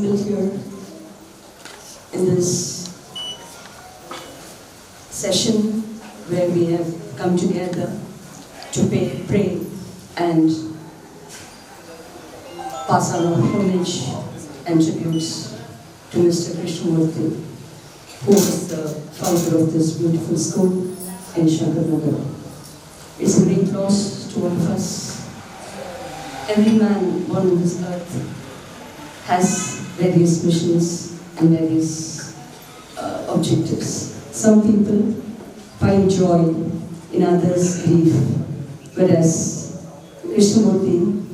assembled here in this session where we have come together to pray and pass our homage and tributes to Mr. Krishnamurthy, who is the founder of this beautiful school in Shankar. It's a great loss to all of us. Every man born on this earth has various missions and various objectives. Some people find joy, in others grief, whereas Krishnamurthy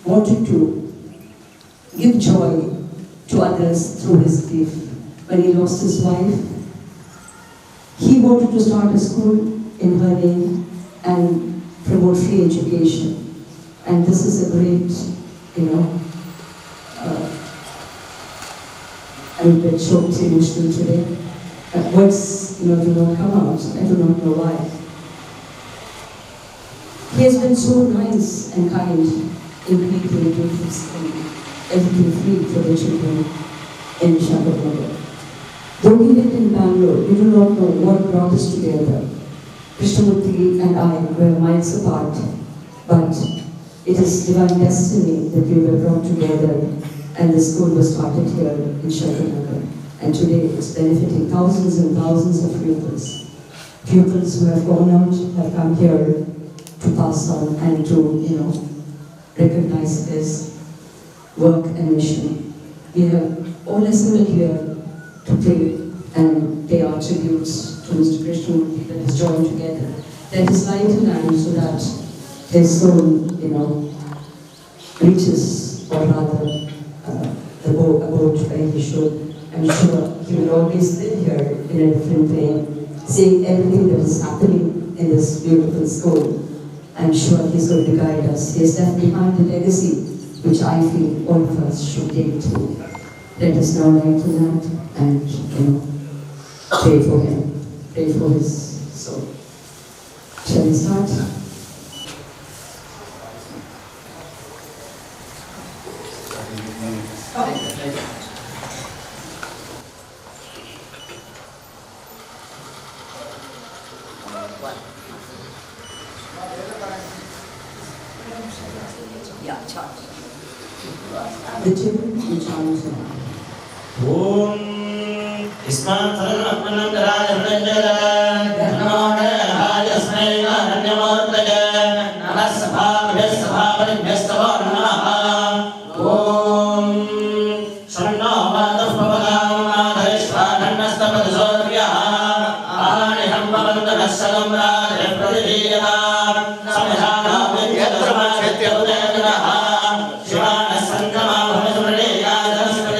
wanted to give joy to others through his grief. When he lost his wife, he wanted to start a school in her name and promote free education. And this is a great, I'm a bit choked emotionally today. Words, do not come out. I do not know why. He has been so nice and kind in creating a beautiful school, everything free for the children in Shankar. Though we lived in Bangalore, we do not know what brought us together. Krishnamurthy and I were miles apart, but it is divine destiny that we were brought together and the school was started here in Shankar. And today it's benefiting thousands and thousands of pupils. Pupils who have gone out have come here to pass on and to, recognize his work and mission. We have all assembled here to pray and pay our tributes to Mr. Krishnamurthy that is joined together. That is light to land so that his soul, reaches, or rather, the abode where he should. I'm sure he will always live here in a different way, seeing everything that is happening in this beautiful school. I'm sure he's going to guide us. He has left behind a legacy which I feel all of us should take to. Let us now light to that and pray for him, pray for his soul. Shall we start? Yeah, chant. The children will chant now. Om Ismanam Rajandra Dhanone Hajasmai Nanyamurtaja Namasabha Vesabha Vestava Namaha Om Shanno Madhupavagam Madheshva Nastapadasorya Ahani Hambavandana Sagamra Pradivya Samhana Vidyatrama Chetyavadanaha Shivana Sankama Bhamaduraya Namaste.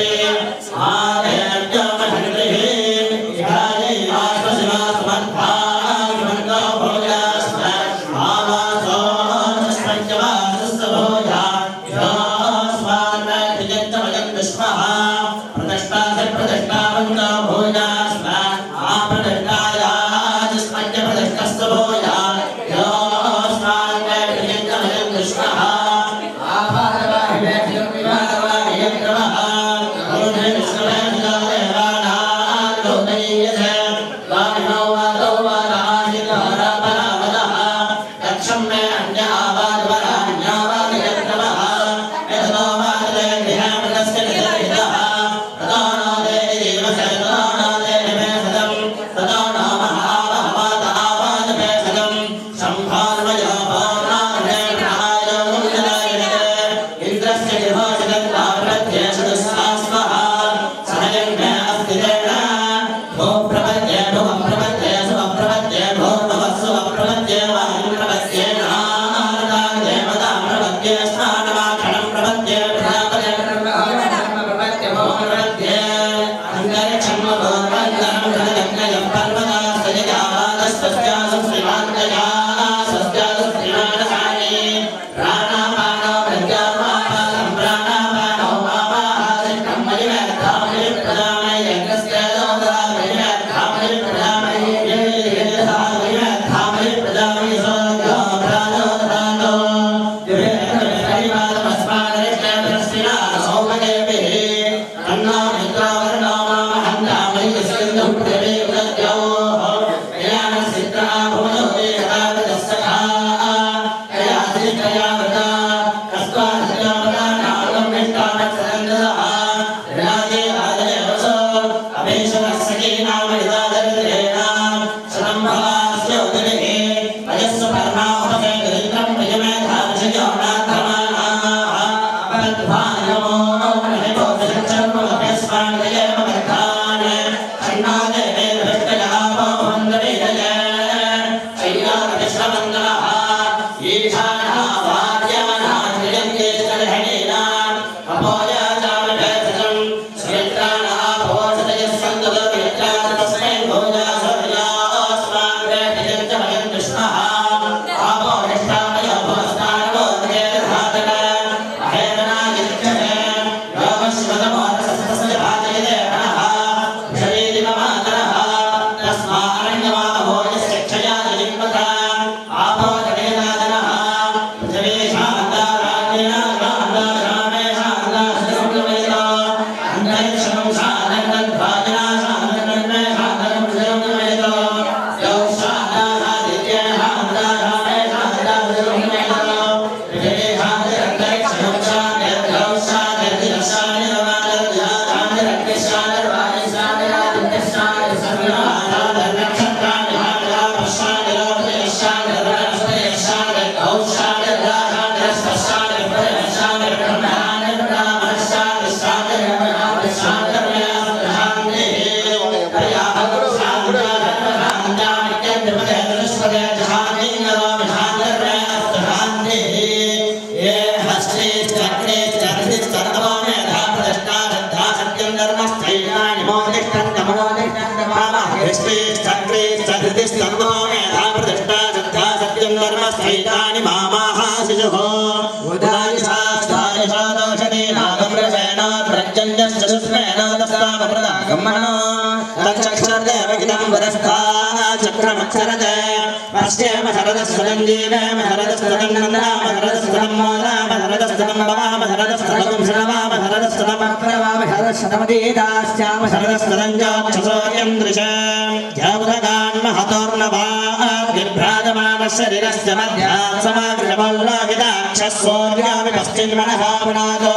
शरीरस्य मध्यात् समाग्रमल्लाहिताक्षस्सूर्यामि पश्चिन्मनः पुनादो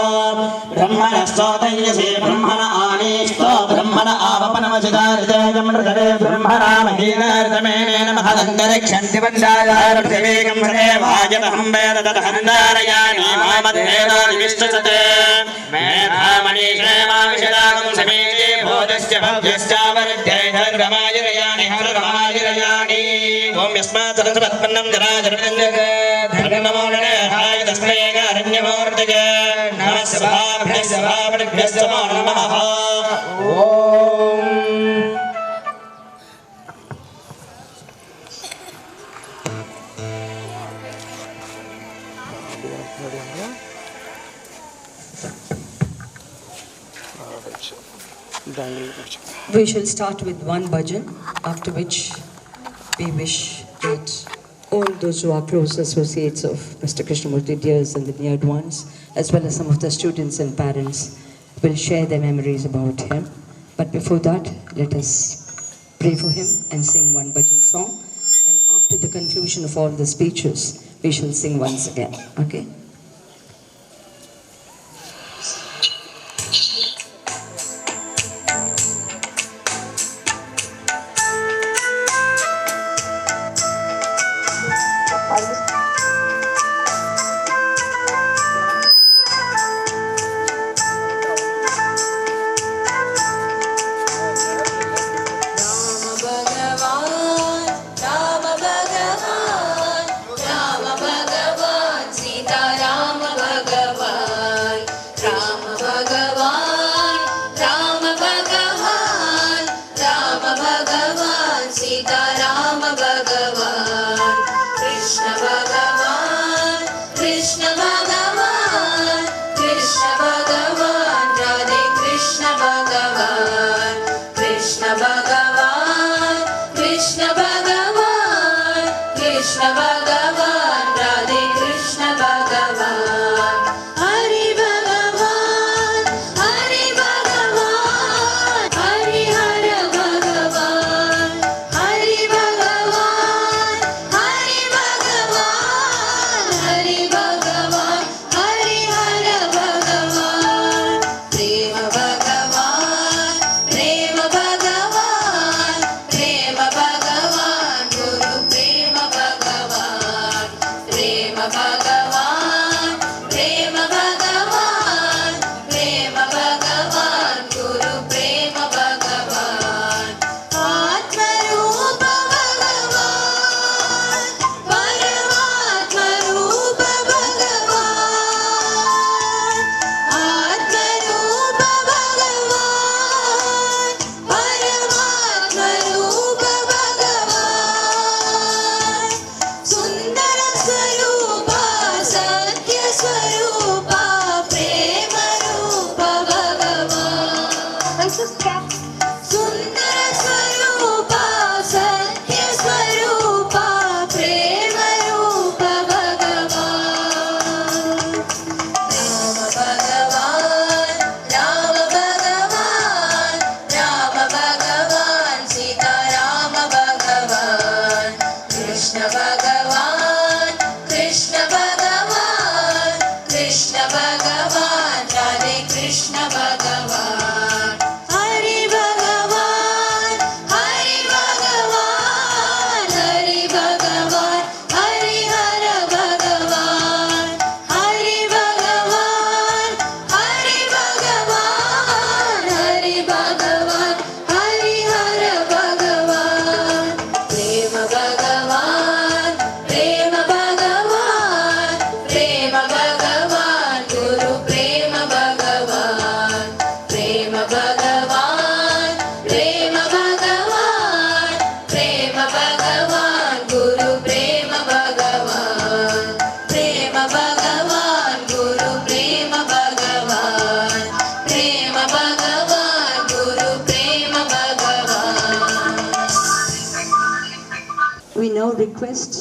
ब्रह्मणस्तोतयसि ब्रह्मण आनीस्तो ब्रह्मण आवपनमसिदारितेजं हृदये ब्रह्मणामहीनार्तमेनेन महदन्तरिक्षन्ति वन्दायाय पृथिवीकं हरेवायतहं वेद तदहन्दारयामि मामद्वेदानि विश्वसते मेधामणिषेमाविषदागं समीचे भोजस्य भव्यश्चावरुध्ये धर्माजिरयाणि हरमाजिरयाणि ओम यस्मात् सर्वोत्पन्नं जराजरं धर्मो नमः तस्मै कारण्यमूर्तये नमः सभाभ्यः नमः ओम We shall start with one bhajan, after which we wish that all those who are close associates of Mr. Krishnamurti, dears and the neared ones, as well as some of the students and parents, will share their memories about him. But before that, let us pray for him and sing one bhajan song. And after the conclusion of all the speeches, we shall sing once again. Okay? now request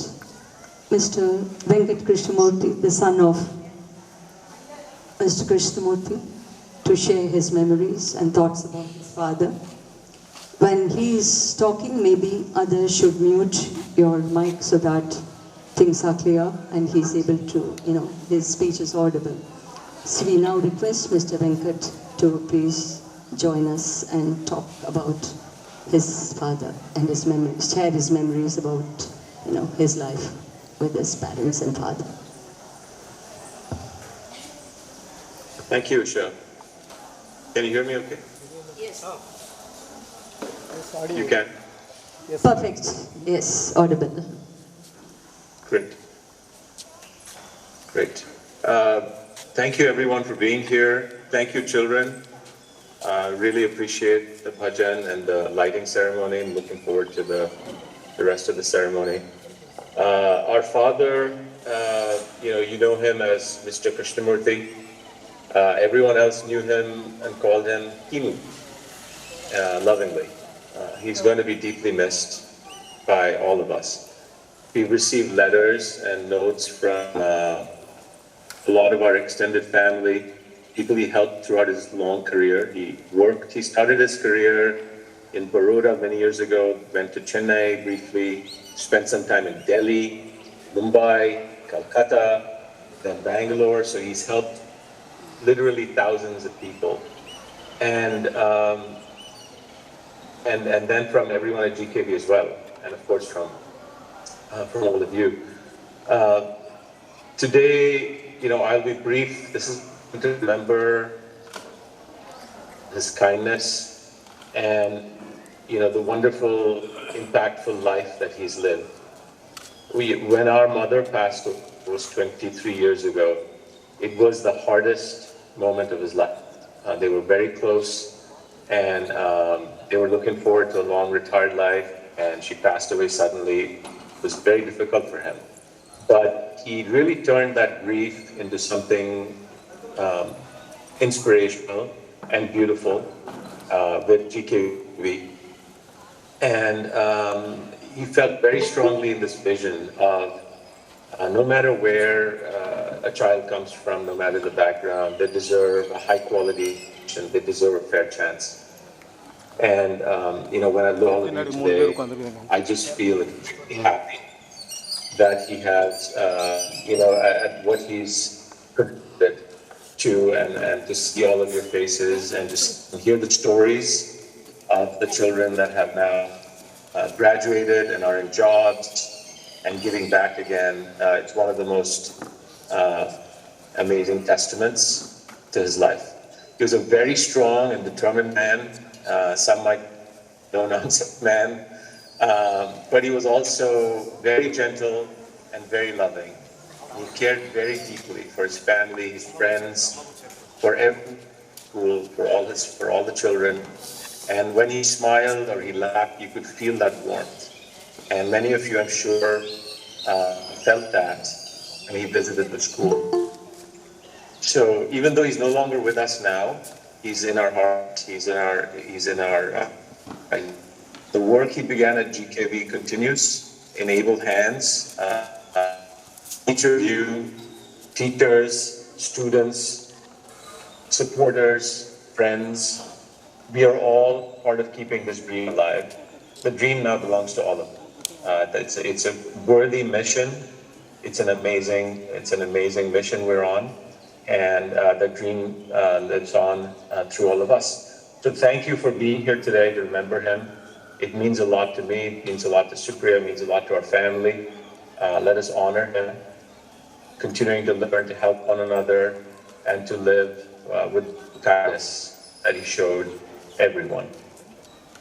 Mr. Venkat Krishnamurthy, the son of Mr. Krishnamurthy, to share his memories and thoughts about his father. When he is talking, maybe others should mute your mic so that things are clear and he's able to, his speech is audible. So we now request Mr. Venkat to please join us and talk about his father and his memories, share his memories about, his life with his parents and father. Thank you, Usha. Can you hear me okay? Yes. You can? Yes. Perfect. Yes, audible. Great. Great. Thank you everyone for being here. Thank you, children. Really appreciate the bhajan and the lighting ceremony. I'm looking forward to the rest of the ceremony. Our father, you know him as Mr. Krishnamurthy. Everyone else knew him and called him Kimu, lovingly. He's going to be deeply missed by all of us. We've received letters and notes from a lot of our extended family, people he helped throughout his long career. He started his career in Baroda many years ago, went to Chennai briefly, spent some time in Delhi, Mumbai, Calcutta, then Bangalore. So he's helped literally thousands of people. And then from everyone at G.K.V. as well, and of course from all of you. Today, I'll be brief. This is to remember his kindness and, the wonderful, impactful life that he's lived. When our mother passed away, it was 23 years ago, it was the hardest moment of his life. They were very close, and they were looking forward to a long retired life, and she passed away suddenly. It was very difficult for him. But he really turned that grief into something inspirational and beautiful with G.K.V. And he felt very strongly in this vision of no matter where a child comes from, no matter the background, they deserve a high quality education, they deserve a fair chance. And when I look at him today, I just feel extremely happy that he has, at what he's contributed to, and to see all of your faces and just hear the stories of the children that have now graduated and are in jobs and giving back again. It's one of the most amazing testaments to his life. He was a very strong and determined man. Some might no-nonsense man. But he was also very gentle and very loving. He cared very deeply for his family, his friends, for every school, for all the children. And when he smiled or he laughed, you could feel that warmth. And many of you, I'm sure, felt that when he visited the school. So even though he's no longer with us now, he's in our heart. He's in our. The work he began at G.K.V. continues in able hands. Each of you, teachers, students, supporters, friends, we are all part of keeping this dream alive. The dream now belongs to all of us. It's a worthy mission. It's an amazing mission we're on, and the dream lives on through all of us. So thank you for being here today to remember him. It means a lot to me, it means a lot to Supriya, it means a lot to our family. Let us honor him, continuing to learn to help one another and to live with kindness that he showed everyone.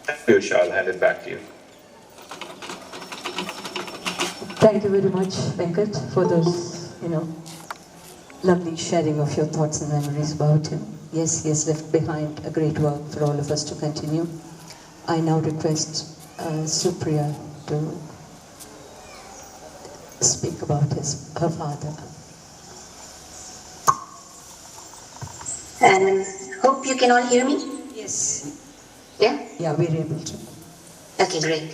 Thank you, Usha. I'll hand it back to you. Thank you very much, Venkat, for those, lovely sharing of your thoughts and memories about him. Yes, he has left behind a great work for all of us to continue. I now request Supriya to speak about her father. Hope you can all hear me? Yes. Yeah? Yeah, we're able to. Okay, great.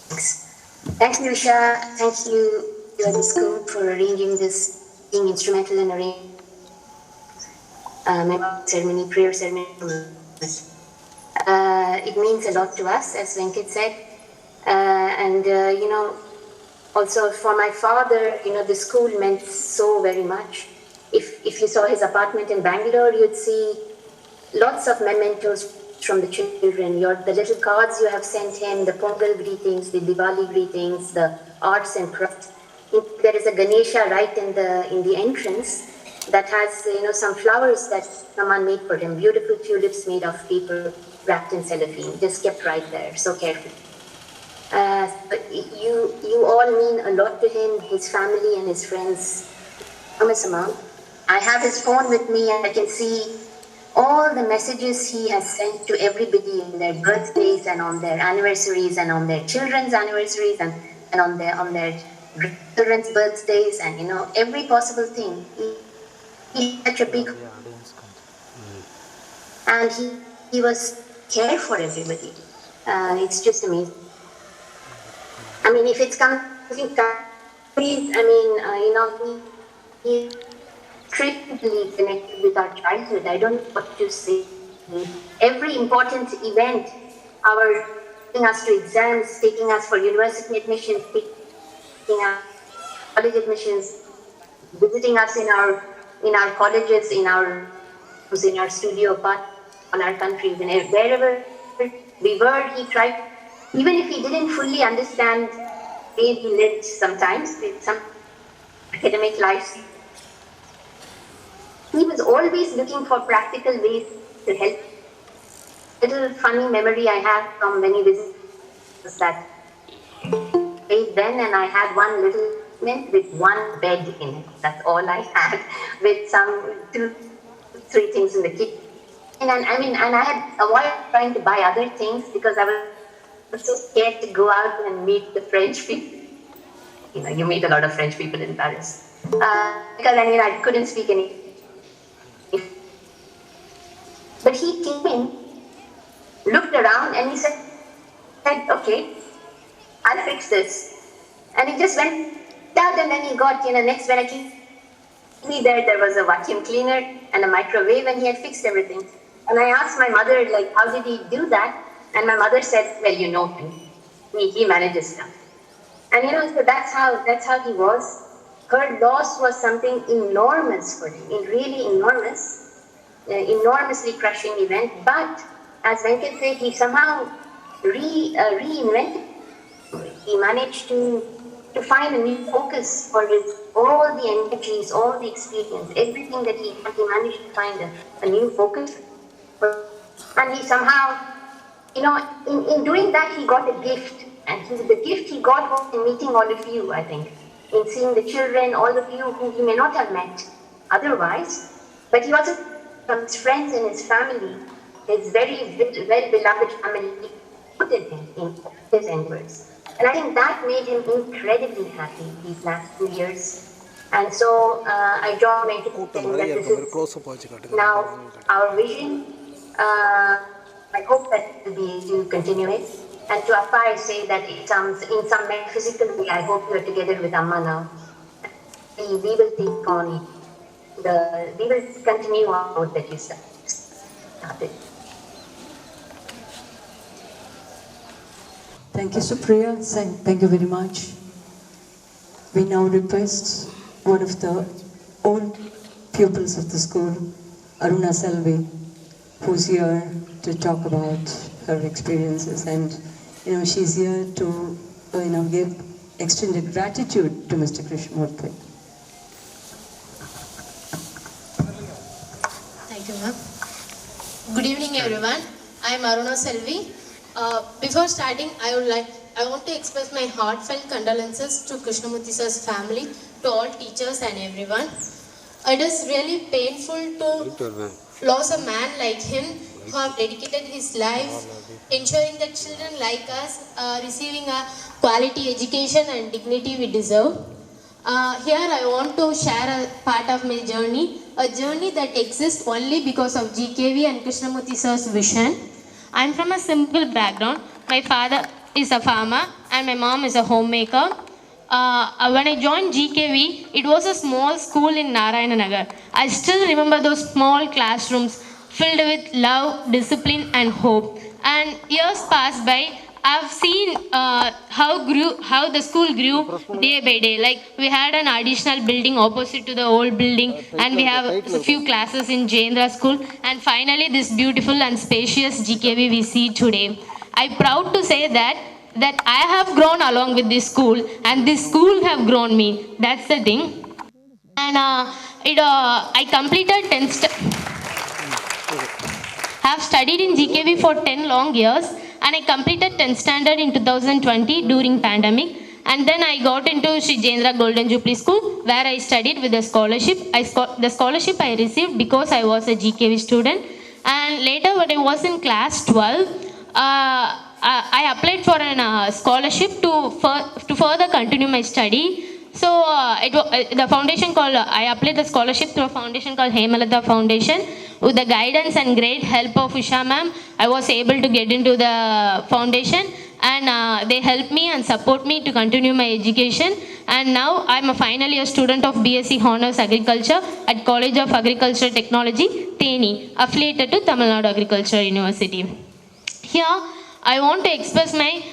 Thanks. Thanks, Nusha. Thank you to the school for arranging this, being instrumental in arranging my ceremony, prayer ceremony. It means a lot to us, as Venkat said. Also for my father, the school meant so very much. If you saw his apartment in Bangalore, you'd see lots of mementos from the children. The little cards you have sent him, the Pongal greetings, the Diwali greetings, the arts and crafts. There is a Ganesha right in the entrance that has some flowers that someone made for him. Beautiful tulips made of paper wrapped in cellophane, just kept right there, so carefully. But you all mean a lot to him, his family and his friends. Enormous amount. I have his phone with me and I can see all the messages he has sent to everybody on their birthdays and on their anniversaries and on their children's anniversaries and on their children's birthdays and every possible thing. He had such a big and he was care for everybody. It's just amazing. I mean, if it's coming, please, he strictly connected with our childhood. I don't know what to say. Every important event, taking us to exams, taking us for university admissions, taking us college admissions, visiting us in our colleges, in our studio part on our countries, and wherever we were, he tried. Even if he didn't fully understand where he lived sometimes with some academic life, he was always looking for practical ways to help. Little funny memory I have from many visits was that then and I had one little apartment with one bed in it. That's all I had, with some 2-3 things in the kitchen. And I had avoided trying to buy other things because I was so scared to go out and meet the French people. You meet a lot of French people in Paris. Because I couldn't speak any. But he came in, looked around, and he said, okay, I'll fix this. And he just went out, and then he got, next when I came there was a vacuum cleaner and a microwave, and he had fixed everything. And I asked my mother, how did he do that? And my mother said, well, you know him. He manages stuff. And so that's how he was. Her loss was something enormous for him, really enormous, enormously crushing event. But as Venkat said, he somehow reinvented. He managed to find a new focus for all the energies, all the experience, everything that he managed to find a new focus. And he somehow, in doing that, he got a gift. And the gift he got was in meeting all of you, I think. In seeing the children, all of you who he may not have met otherwise. But he also, from his friends and his family, his very well-beloved family, supported him in his endeavors. And I think that made him incredibly happy these last 2 years. And so I draw my attention that this is now our vision. I hope that we'll be able to continue it. And to Appa, I say that in some metaphysical way, I hope you are together with Amma now. We will take on we will continue on what that you started. Thank you, Supriya. Thank you very much. We now request one of the old pupils of the school, Aruna Selvi, who's here to talk about her experiences, and she's here to give extended gratitude to Mr. Krishnamurthy. Thank you, ma'am. Good evening, everyone. I am Aruna Selvi. Before starting, I want to express my heartfelt condolences to Krishnamurthy sir's family, to all teachers and everyone. It is really painful to lose a man like him, who have dedicated his life ensuring that children like us are receiving a quality education and dignity we deserve. Here I want to share a part of my journey, a journey that exists only because of G.K.V. and Krishnamurthy sir's vision. I am from a simple background. My father is a farmer and my mom is a homemaker. When I joined G.K.V., it was a small school in Narayana. I still remember those small classrooms filled with love, discipline, and hope. And years passed by. I've seen how the school grew day by day. Like we had an additional building opposite to the old building, and we have a few classes in Jendra school. And finally, this beautiful and spacious G.K.V. we see today. I'm proud to say that I have grown along with this school, and this school have grown me. That's the thing. And I completed 10th. Have studied in G.K.V. for 10 long years, and I completed 10th standard in 2020 during pandemic. And then I got into Sri Jendra Golden Jubilee School, where I studied with a scholarship. The scholarship I received because I was a G.K.V. student. And later, when I was in class 12, I applied for a scholarship to further continue my study. So the foundation called, I applied the scholarship through a foundation called Hemalata Foundation. With the guidance and great help of Usha ma'am, I was able to get into the foundation, and they helped me and support me to continue my education. And now I'm a final year student of BSc Honours Agriculture at College of Agricultural Technology, Theni, affiliated to Tamil Nadu Agriculture University. Here, I want to express my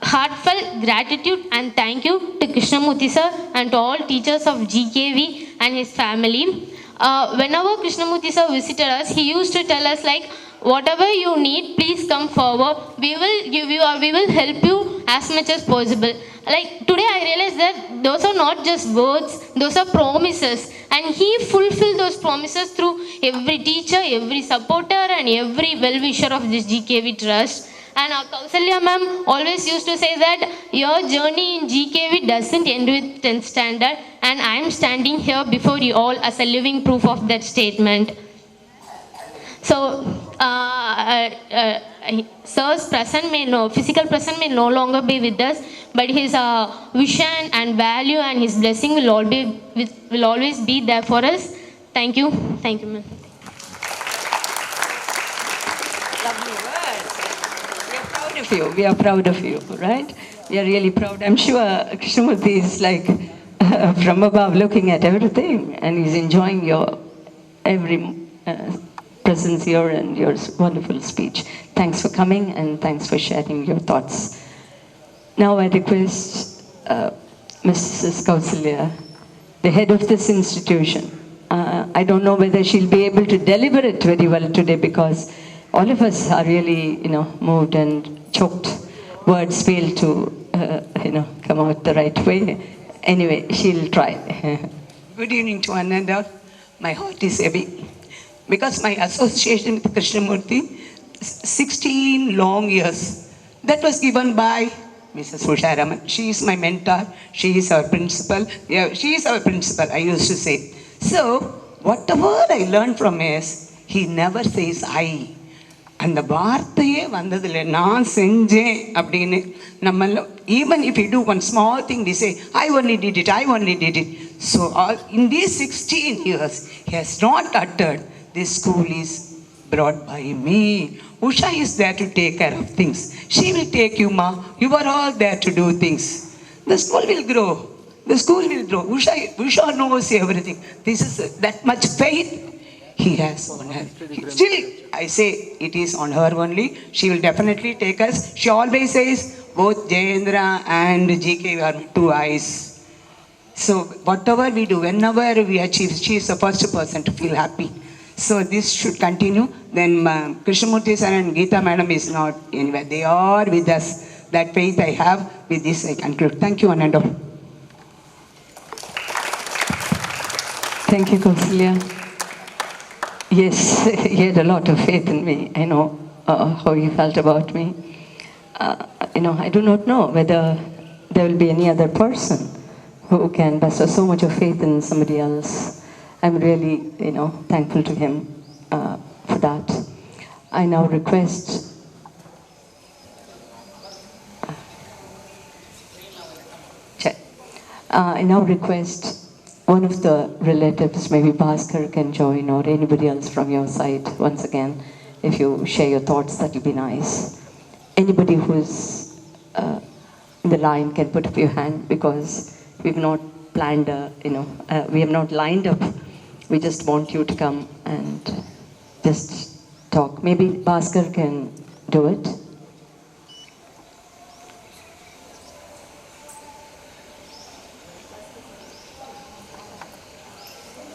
heartfelt gratitude and thank you to Krishnamurthy sir and to all teachers of G.K.V. and his family. Whenever Krishnamurthy sir visited us, he used to tell us like, whatever you need, please come forward. We will give you or we will help you as much as possible. Like today I realized that those are not just words, those are promises. And he fulfilled those promises through every teacher, every supporter and every well-wisher of this G.K.V. trust. And Kausalya ma'am always used to say that your journey in G.K.V. doesn't end with 10th standard, and I am standing here before you all as a living proof of that statement. So, sir's physical presence may no longer be with us, but his vision and value and his blessing will always be there for us. Thank you. Thank you, ma'am. Lovely words. We are proud of you. We are proud of you, right? We are really proud. I'm sure Krishnamurthy is like from above looking at everything, and he's enjoying your every presence here and your wonderful speech. Thanks for coming and thanks for sharing your thoughts. Now I request Mrs. Kausalya, the head of this institution. I don't know whether she'll be able to deliver it very well today because all of us are really, moved and choked. Words fail to, come out the right way. Anyway, she'll try. Good evening to one another. My heart is heavy because my association with Krishnamurthy, 16 long years, that was given by Mrs. Usha Raman. She is my mentor. She is our principal. Yeah, she is our principal, I used to say. So, whatever I learned from is, he never says I. அந்த வார்த்தையே வந்ததில்லை நான் செஞ்சேன் அப்படின்னு நம்ம even if you do one small thing we say I only did it. So in these 16 years he has not uttered this school is brought by me. Usha is there to take care of things. She will take you, ma. You are all there to do things. The school will grow. Usha knows everything. This is that much faith he has on her. Still, I say it is on her only. She will definitely take us. She always says both Jayendra and G.K. are two eyes. So whatever we do, whenever we achieve, she is the first person to feel happy. So this should continue. Then Krishnamurthy sir and Geeta madam is not anywhere. They are with us. That faith I have. With this I conclude. Thank you, Ananda. Thank you, Kausalya. Yes, he had a lot of faith in me. I know how he felt about me. I do not know whether there will be any other person who can bestow so much of faith in somebody else. I'm really, thankful to him for that. I now request one of the relatives, maybe Bhaskar can join or anybody else from your side once again. If you share your thoughts, that will be nice. Anybody who's in the line can put up your hand, because we've not planned, we have not lined up. We just want you to come and just talk. Maybe Bhaskar can do it.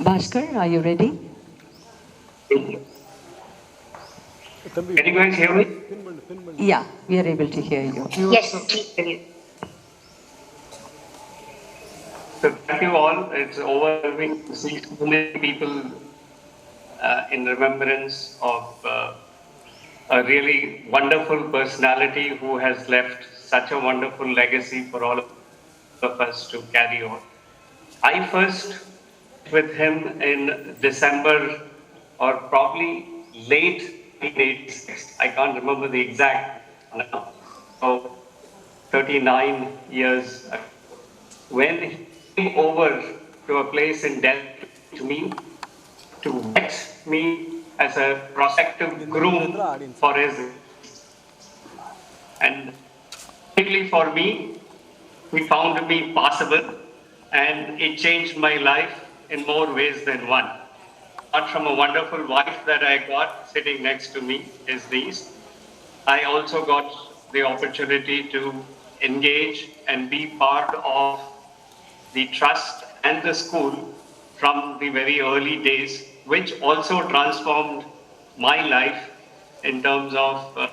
Bhaskar, are you ready? Can you guys hear me? Yeah, we are able to hear you. Yes. So thank you all. It's overwhelming to see so many people in remembrance of a really wonderful personality who has left such a wonderful legacy for all of us to carry on. I first with him in December or probably late 1986. I can't remember the exact now. So 39 years ago. When he came over to a place in Delhi to me, to vet me as a prospective groom for his, and particularly for me, he found me possible, and it changed my life in more ways than one. Apart from a wonderful wife that I got sitting next to me, his niece, I also got the opportunity to engage and be part of the trust and the school from the very early days, which also transformed my life in terms of, what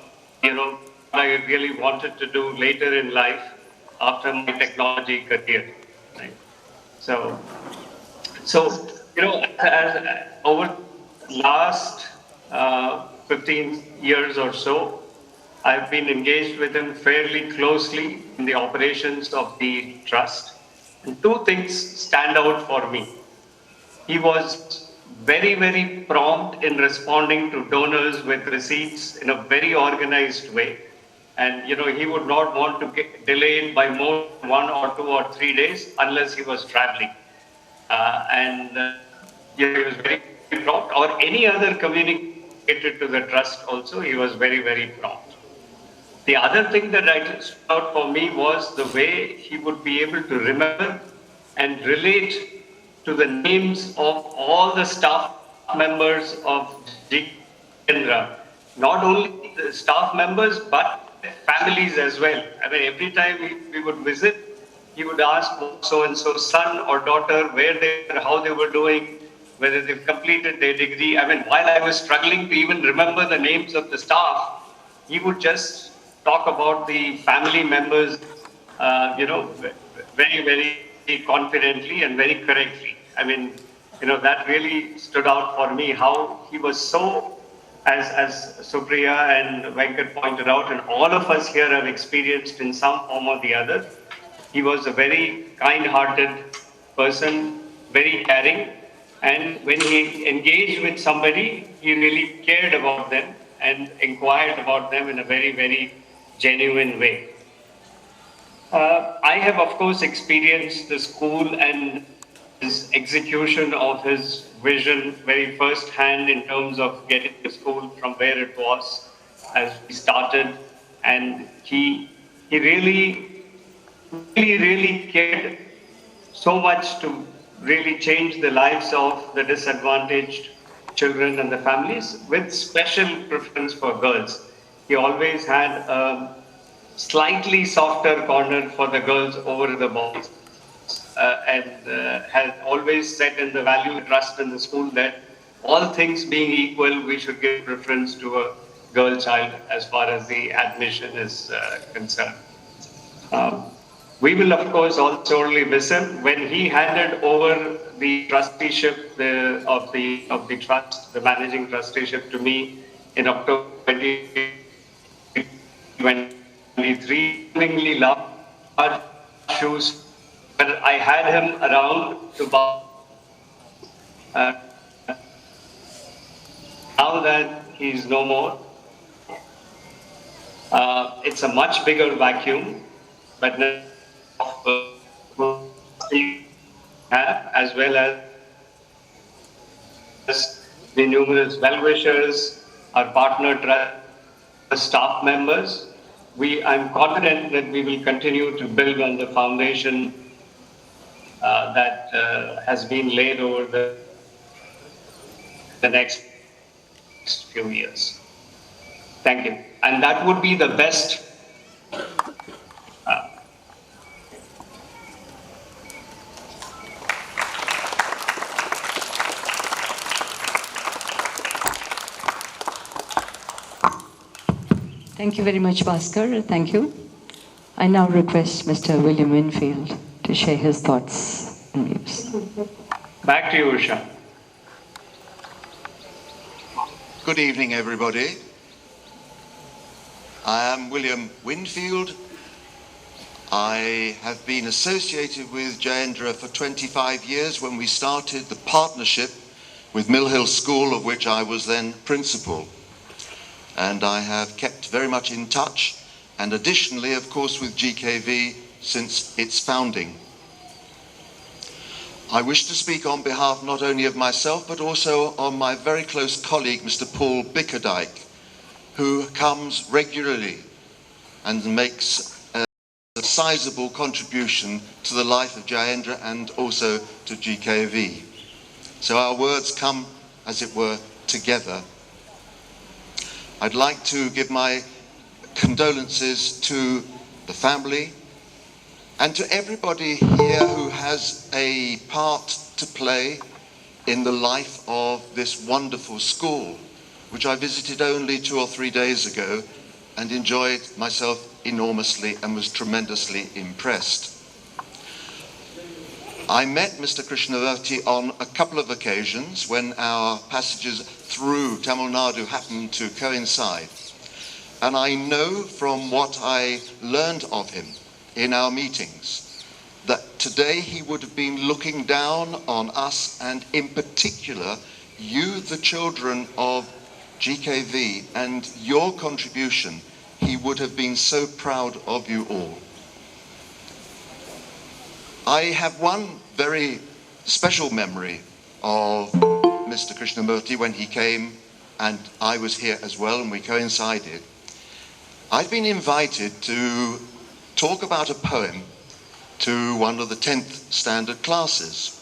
I really wanted to do later in life after my technology career. Right? So, over the last 15 years or so, I've been engaged with him fairly closely in the operations of the trust. And two things stand out for me. He was very, very prompt in responding to donors with receipts in a very organized way. And, he would not want to get delayed by more than 1 or 2 or 3 days unless he was traveling. He was very, very prompt, or any other communicated to the trust also, he was very, very prompt. The other thing that stood out for me was the way he would be able to remember and relate to the names of all the staff members of G.K.V. Not only the staff members, but families as well. I mean, every time we would visit, he would ask so-and-so's son or daughter where they were, how they were doing, whether they've completed their degree. I mean, while I was struggling to even remember the names of the staff, he would just talk about the family members, very, very confidently and very correctly. I mean, that really stood out for me, how he was so, as Supriya and Venkat pointed out, and all of us here have experienced in some form or the other. He was a very kind-hearted person, very caring, and when he engaged with somebody, he really cared about them and inquired about them in a very, very genuine way. I have, of course, experienced the school and his execution of his vision very first hand in terms of getting the school from where it was as we started. And he really, really, really cared so much to really change the lives of the disadvantaged children and the families, with special preference for girls. He always had a slightly softer corner for the girls over the boys, and has always set in the value trust in the school that all things being equal, we should give preference to a girl child as far as the admission is concerned. We will, of course, also only miss him. When he handed over the trusteeship of the trust, the managing trusteeship to me in October 2023, large shoes, but I had him around to buy. Now that he's no more, it's a much bigger vacuum, but as well as the numerous well-wishers, our partner staff members, I'm confident that we will continue to build on the foundation that has been laid over the next few years. Thank you. And that would be the best. Thank you very much, Bhaskar. Thank you. I now request Mr. William Winfield to share his thoughts and views. Back to you, Usha. Good evening, everybody. I am William Winfield. I have been associated with Jayendra for 25 years when we started the partnership with Mill Hill School, of which I was then principal. And I have kept very much in touch, and additionally, of course, with G.K.V. since its founding. I wish to speak on behalf not only of myself, but also on my very close colleague, Mr. Paul Bickerdike, who comes regularly and makes a sizable contribution to the life of Jayendra and also to G.K.V. So our words come, as it were, together. I'd like to give my condolences to the family and to everybody here who has a part to play in the life of this wonderful school, which I visited only 2 or 3 days ago and enjoyed myself enormously and was tremendously impressed. I met Mr. Krishnamurti on a couple of occasions when our passages through Tamil Nadu happened to coincide. And I know from what I learned of him in our meetings that today he would have been looking down on us, and in particular you, the children of G.K.V., and your contribution. He would have been so proud of you all. I have one very special memory of Mr. Krishnamurti when he came, and I was here as well, and we coincided. I'd been invited to talk about a poem to one of the 10th standard classes.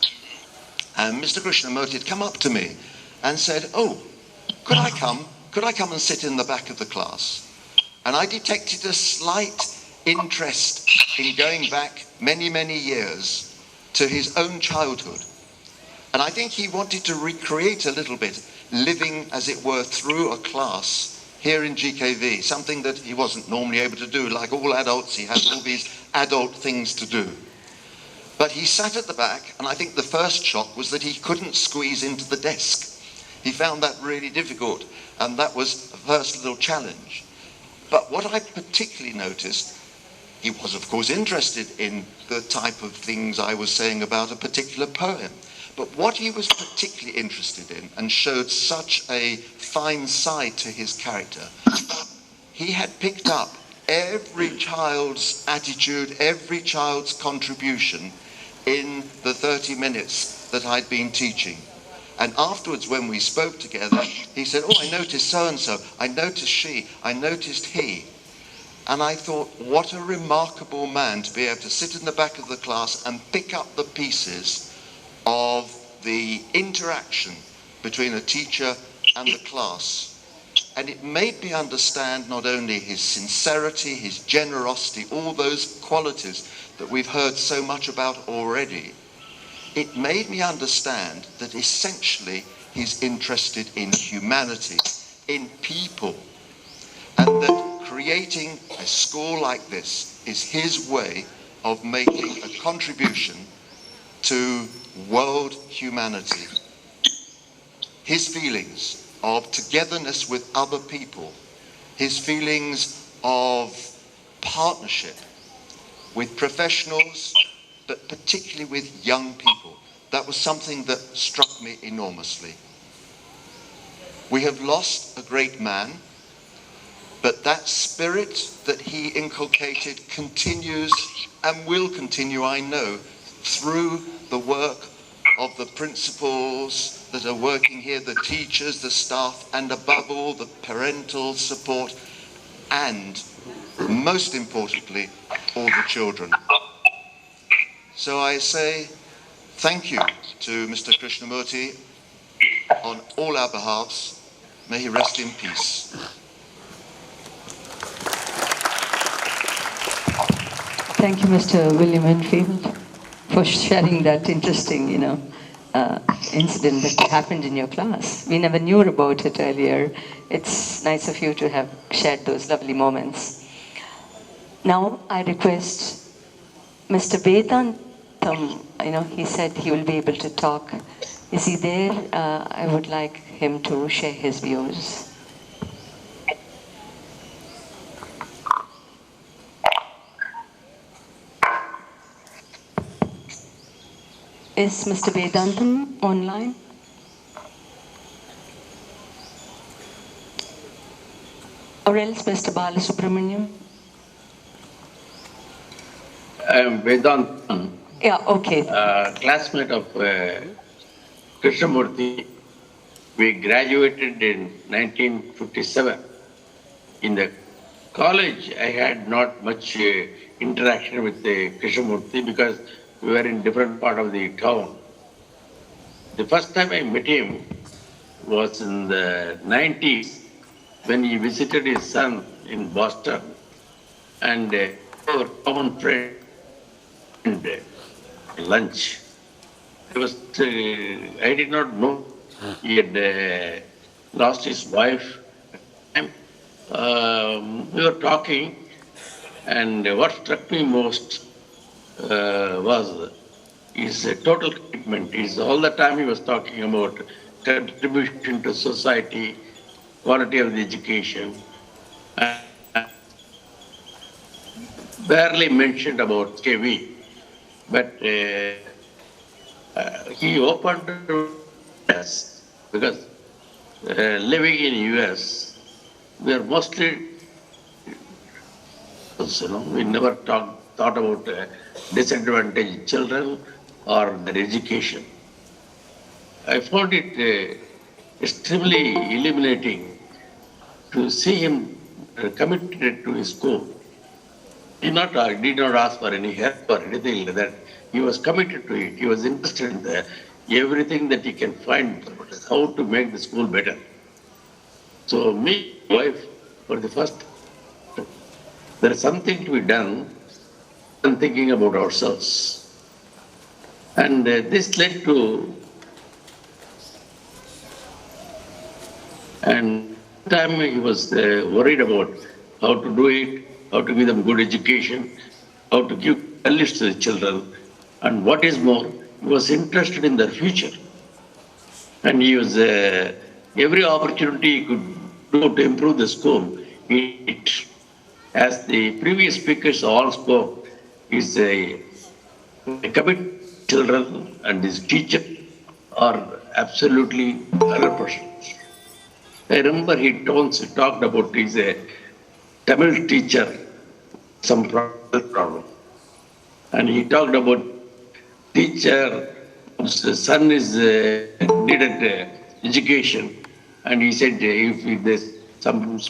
And Mr. Krishnamurti had come up to me and said, "Oh, could I come and sit in the back of the class?" And I detected a slight interest in going back many, many years to his own childhood. And I think he wanted to recreate a little bit, living, as it were, through a class here in G.K.V., something that he wasn't normally able to do. Like all adults, he has all these adult things to do. But he sat at the back, and I think the first shock was that he couldn't squeeze into the desk. He found that really difficult, and that was the first little challenge. But what I particularly noticed, he was, of course, interested in the type of things I was saying about a particular poem. But what he was particularly interested in, and showed such a fine side to his character, he had picked up every child's attitude, every child's contribution in the 30 minutes that I'd been teaching. And afterwards, when we spoke together, he said, "Oh, I noticed so-and-so, I noticed she, I noticed he." And I thought, what a remarkable man to be able to sit in the back of the class and pick up the pieces of the interaction between a teacher and the class. And it made me understand not only his sincerity, his generosity, all those qualities that we've heard so much about already. It made me understand that essentially he's interested in humanity, in people, and that creating a school like this is his way of making a contribution to world humanity. His feelings of togetherness with other people, his feelings of partnership with professionals, but particularly with young people. That was something that struck me enormously. We have lost a great man, but that spirit that he inculcated continues and will continue, I know, through the work of the principals that are working here, the teachers, the staff, and above all, the parental support. and, most importantly, all the children. So I say thank you to Mr. Krishnamurti on all our behalves. May he rest in peace. Thank you, Mr. William Enfield, for sharing that interesting, incident that happened in your class. We never knew about it earlier. It's nice of you to have shared those lovely moments. Now I request Mr. Vedantam, he said he will be able to talk. Is he there? I would like him to share his views. Is Mr. Vedantam online? Or else Mr. Balasubramaniam? I am Vedantam. Yeah, okay. Classmate of Krishnamurti. We graduated in 1957. In the college, I had not much interaction with Krishnamurti because we were in different part of the town. The first time I met him was in the 90s when he visited his son in Boston, and our common friend lunch. I did not know he had lost his wife. We were talking, and what struck me most was his total commitment. All the time he was talking about contribution to society, quality of the education, and barely mentioned about G.K.V., but he opened us because living in US, we are mostly, we never thought about disadvantaged children or their education. I found it extremely illuminating to see him committed to his school. He did not ask for any help or anything like that. He was committed to it. He was interested in everything that he can find, how to make the school better. So me, my wife, for the first, there is something to be done and thinking about ourselves. And this led to, and time he was worried about how to do it, how to give them good education, how to give values to the children, and what is more, he was interested in their future. And he was, every opportunity he could do to improve the school, as the previous speakers all spoke, is a commit children and his teacher are absolutely 100%. I remember he talked about his Tamil teacher, some problem. And he talked about teacher whose son is needed education. And he said if there's some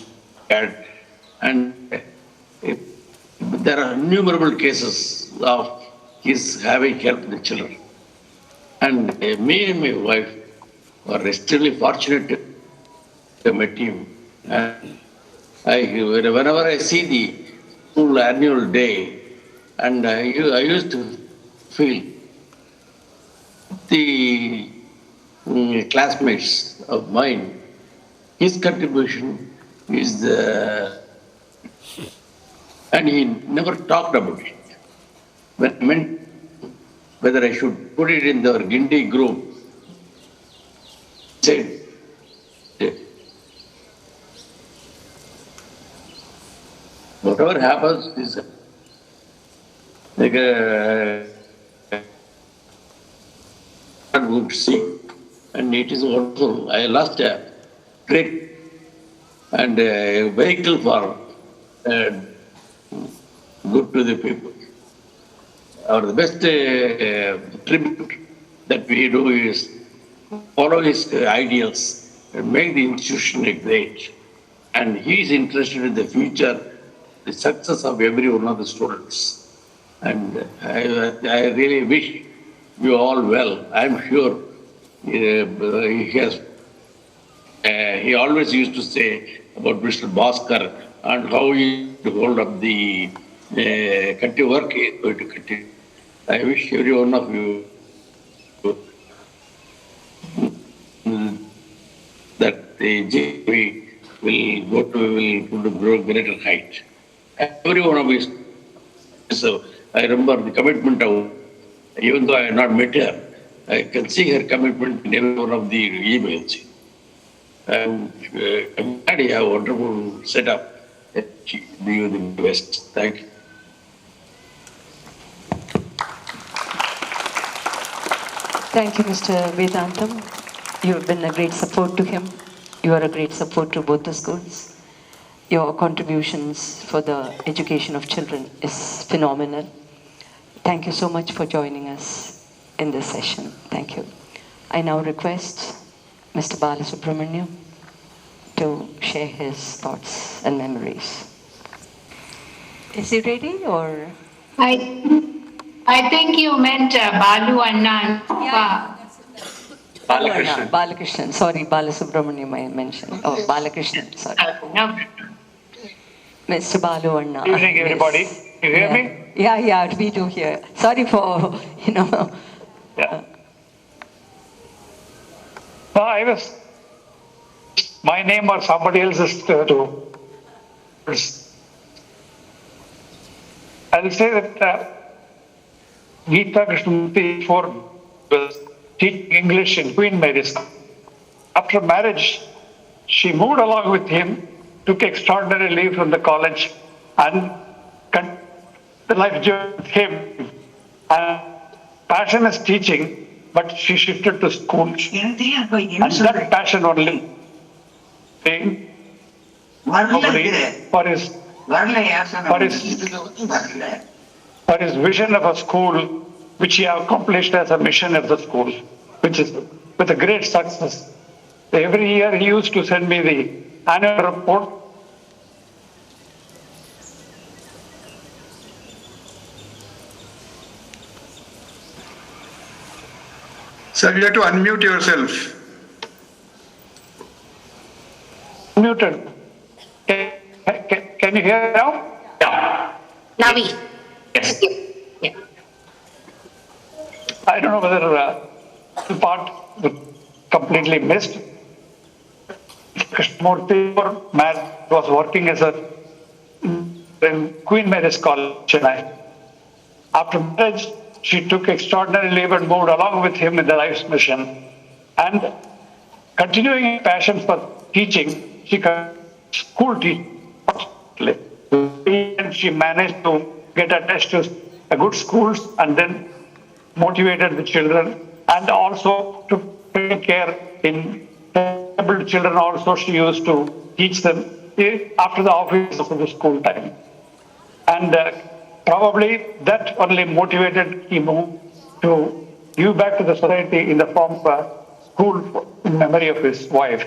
bad, and there are innumerable cases of his having helped the children. And me and my wife were extremely fortunate to meet him. And whenever I see the school annual day, and I used to feel the classmates of mine, his contribution is and he never talked about it. When I meant whether I should put it in the Gindi group, he said, whatever happens is like a would see, and it is also, I lost a great and a vehicle for good to the people. The best tribute that we do is follow his ideals and make the institution great. and he is interested in the future, the success of every one of the students. And I really wish you all well. I'm sure he always used to say about Mr. Bhaskar and how he hold up the work he is going to continue. I wish every one of you that the G.K.V. will grow greater height. Every one of us. So I remember the commitment of, even though I have not met her, I can see her commitment in every one of the emails. And I'm glad you have a wonderful setup. Do you the best. Thank you. Thank you, Mr. Vedantam. You have been a great support to him. You are a great support to both the schools. Your contributions for the education of children is phenomenal. Thank you so much for joining us in this session. Thank you. I now request Mr. Balasubramaniam to share his thoughts and memories. Is he ready or? I think you meant Balu Anna. Balakrishnan. Balakrishnan. Sorry, Balasubramaniam I mentioned. Oh, Balakrishnan. Sorry. No. Mr. Balu Anna. Good evening, everybody. You hear me? Yeah, we do hear. Sorry for, Yeah. No, my name or somebody else's too. I'll say that G.K.V. was teaching English in Queen Mary's. After marriage, she moved along with him, took extraordinary leave from the college, and continued the life journey with him. And passion is teaching, but she shifted to school. And that passion only for his vision of a school, which he accomplished as a mission of the school, which is with a great success. Every year he used to send me the annual report. Sir, you have to unmute yourself. Muted. Can you hear now? Now we. Yes. Yeah. I don't know whether the part was completely missed. Krishnamurti was working as in Queen Mary's College, Chennai. After marriage, she took extraordinary leave and moved along with him in the life's mission. And continuing her passion for teaching, she school teaching. And she managed to get attached to a good schools and then motivated the children, and also to take care in disabled children also she used to teach them after the office of the school time. And probably that only motivated him to give back to the society in the form of a school in memory of his wife.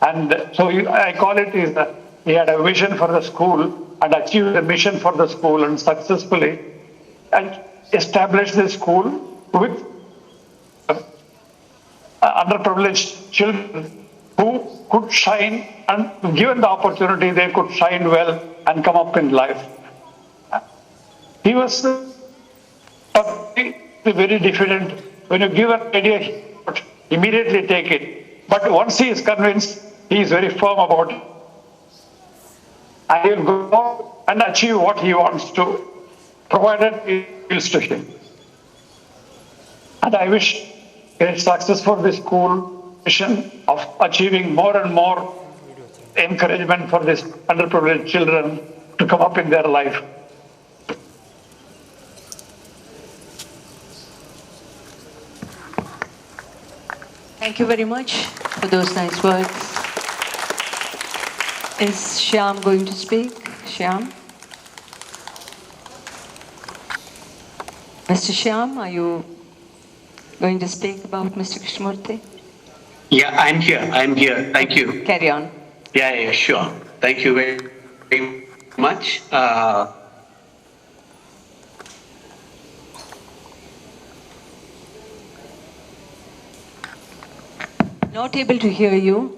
And so I call it is he had a vision for the school and achieved the mission for the school and successfully established the school with underprivileged children who could shine, and given the opportunity they could shine well and come up in life. He was very diffident. When you give an idea, he would immediately take it. But once he is convinced, he is very firm about it. And he will go and achieve what he wants to, provided it appeals to him. And I wish great success for the school mission of achieving more and more encouragement for these underprivileged children to come up in their life. Thank you very much for those nice words. Is Shyam going to speak? Shyam? Mr. Shyam, are you going to speak about Mr. Krishnamurti? Yeah, I'm here. Thank you. Carry on. Yeah, sure. Thank you very much. Not able to hear you.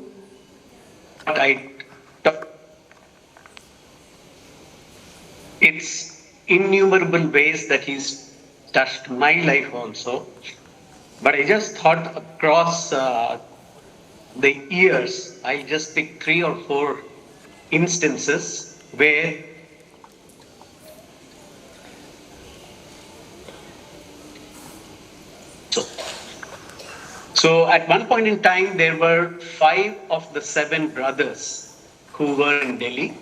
It's innumerable ways that he's touched my life also. But I just thought across the years, I just picked 3 or 4 instances where so at one point in time, there were 5 of the 7 brothers who were in Delhi,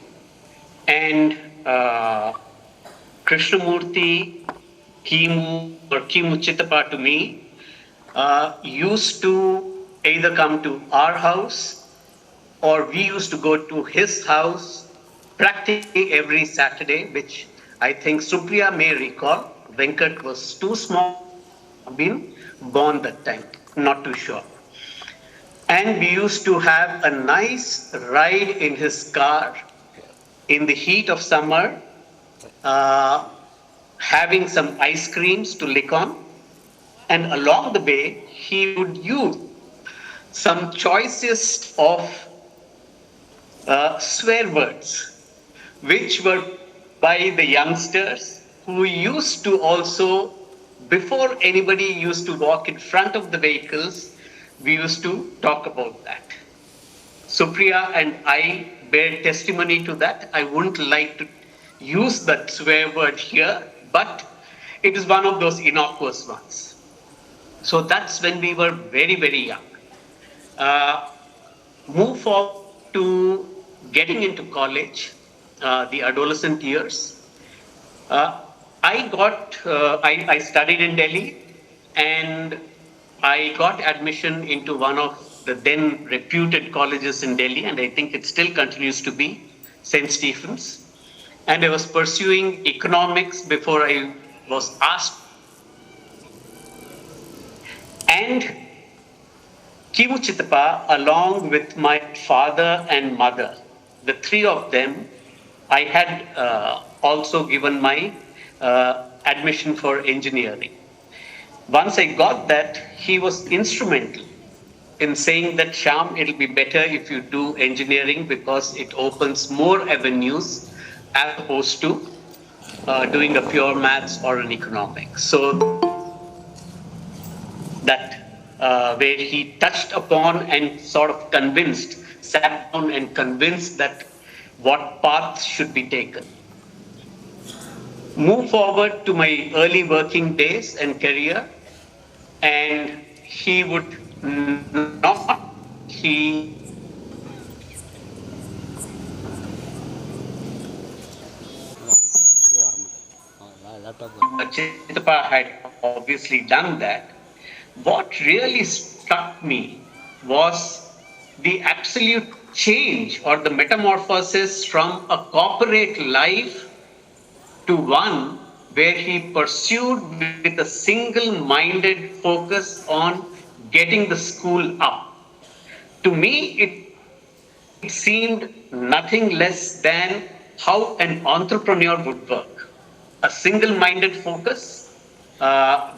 and Krishnamurti, Kimu Chittappa to me, used to either come to our house or we used to go to his house practically every Saturday, which I think Supriya may recall. Venkat was too small, been born that time, not too sure. And we used to have a nice ride in his car in the heat of summer, having some ice creams to lick on. And along the way, he would use some choicest of swear words, which were by the youngsters who used to also, before anybody used to walk in front of the vehicles, we used to talk about that. Supriya and I bear testimony to that. I wouldn't like to use that swear word here, but it is one of those innocuous ones. So that's when we were very, very young. Move forward to getting into college, the adolescent years. I studied in Delhi, and I got admission into one of the then reputed colleges in Delhi, and I think it still continues to be, St. Stephen's. And I was pursuing economics before I was asked. And Kimu Chittappa, along with my father and mother, the 3 of them, I had also given my admission for engineering. Once I got that, he was instrumental in saying that, Shyam, it'll be better if you do engineering because it opens more avenues as opposed to doing a pure maths or an economics. So that where he touched upon and sort of convinced, sat down and convinced that what path should be taken. Move forward to my early working days and career, and he would not, Chittappa had obviously done that. What really struck me was the absolute change or the metamorphosis from a corporate life to one where he pursued with a single-minded focus on getting the school up. To me, it seemed nothing less than how an entrepreneur would work. A single-minded focus,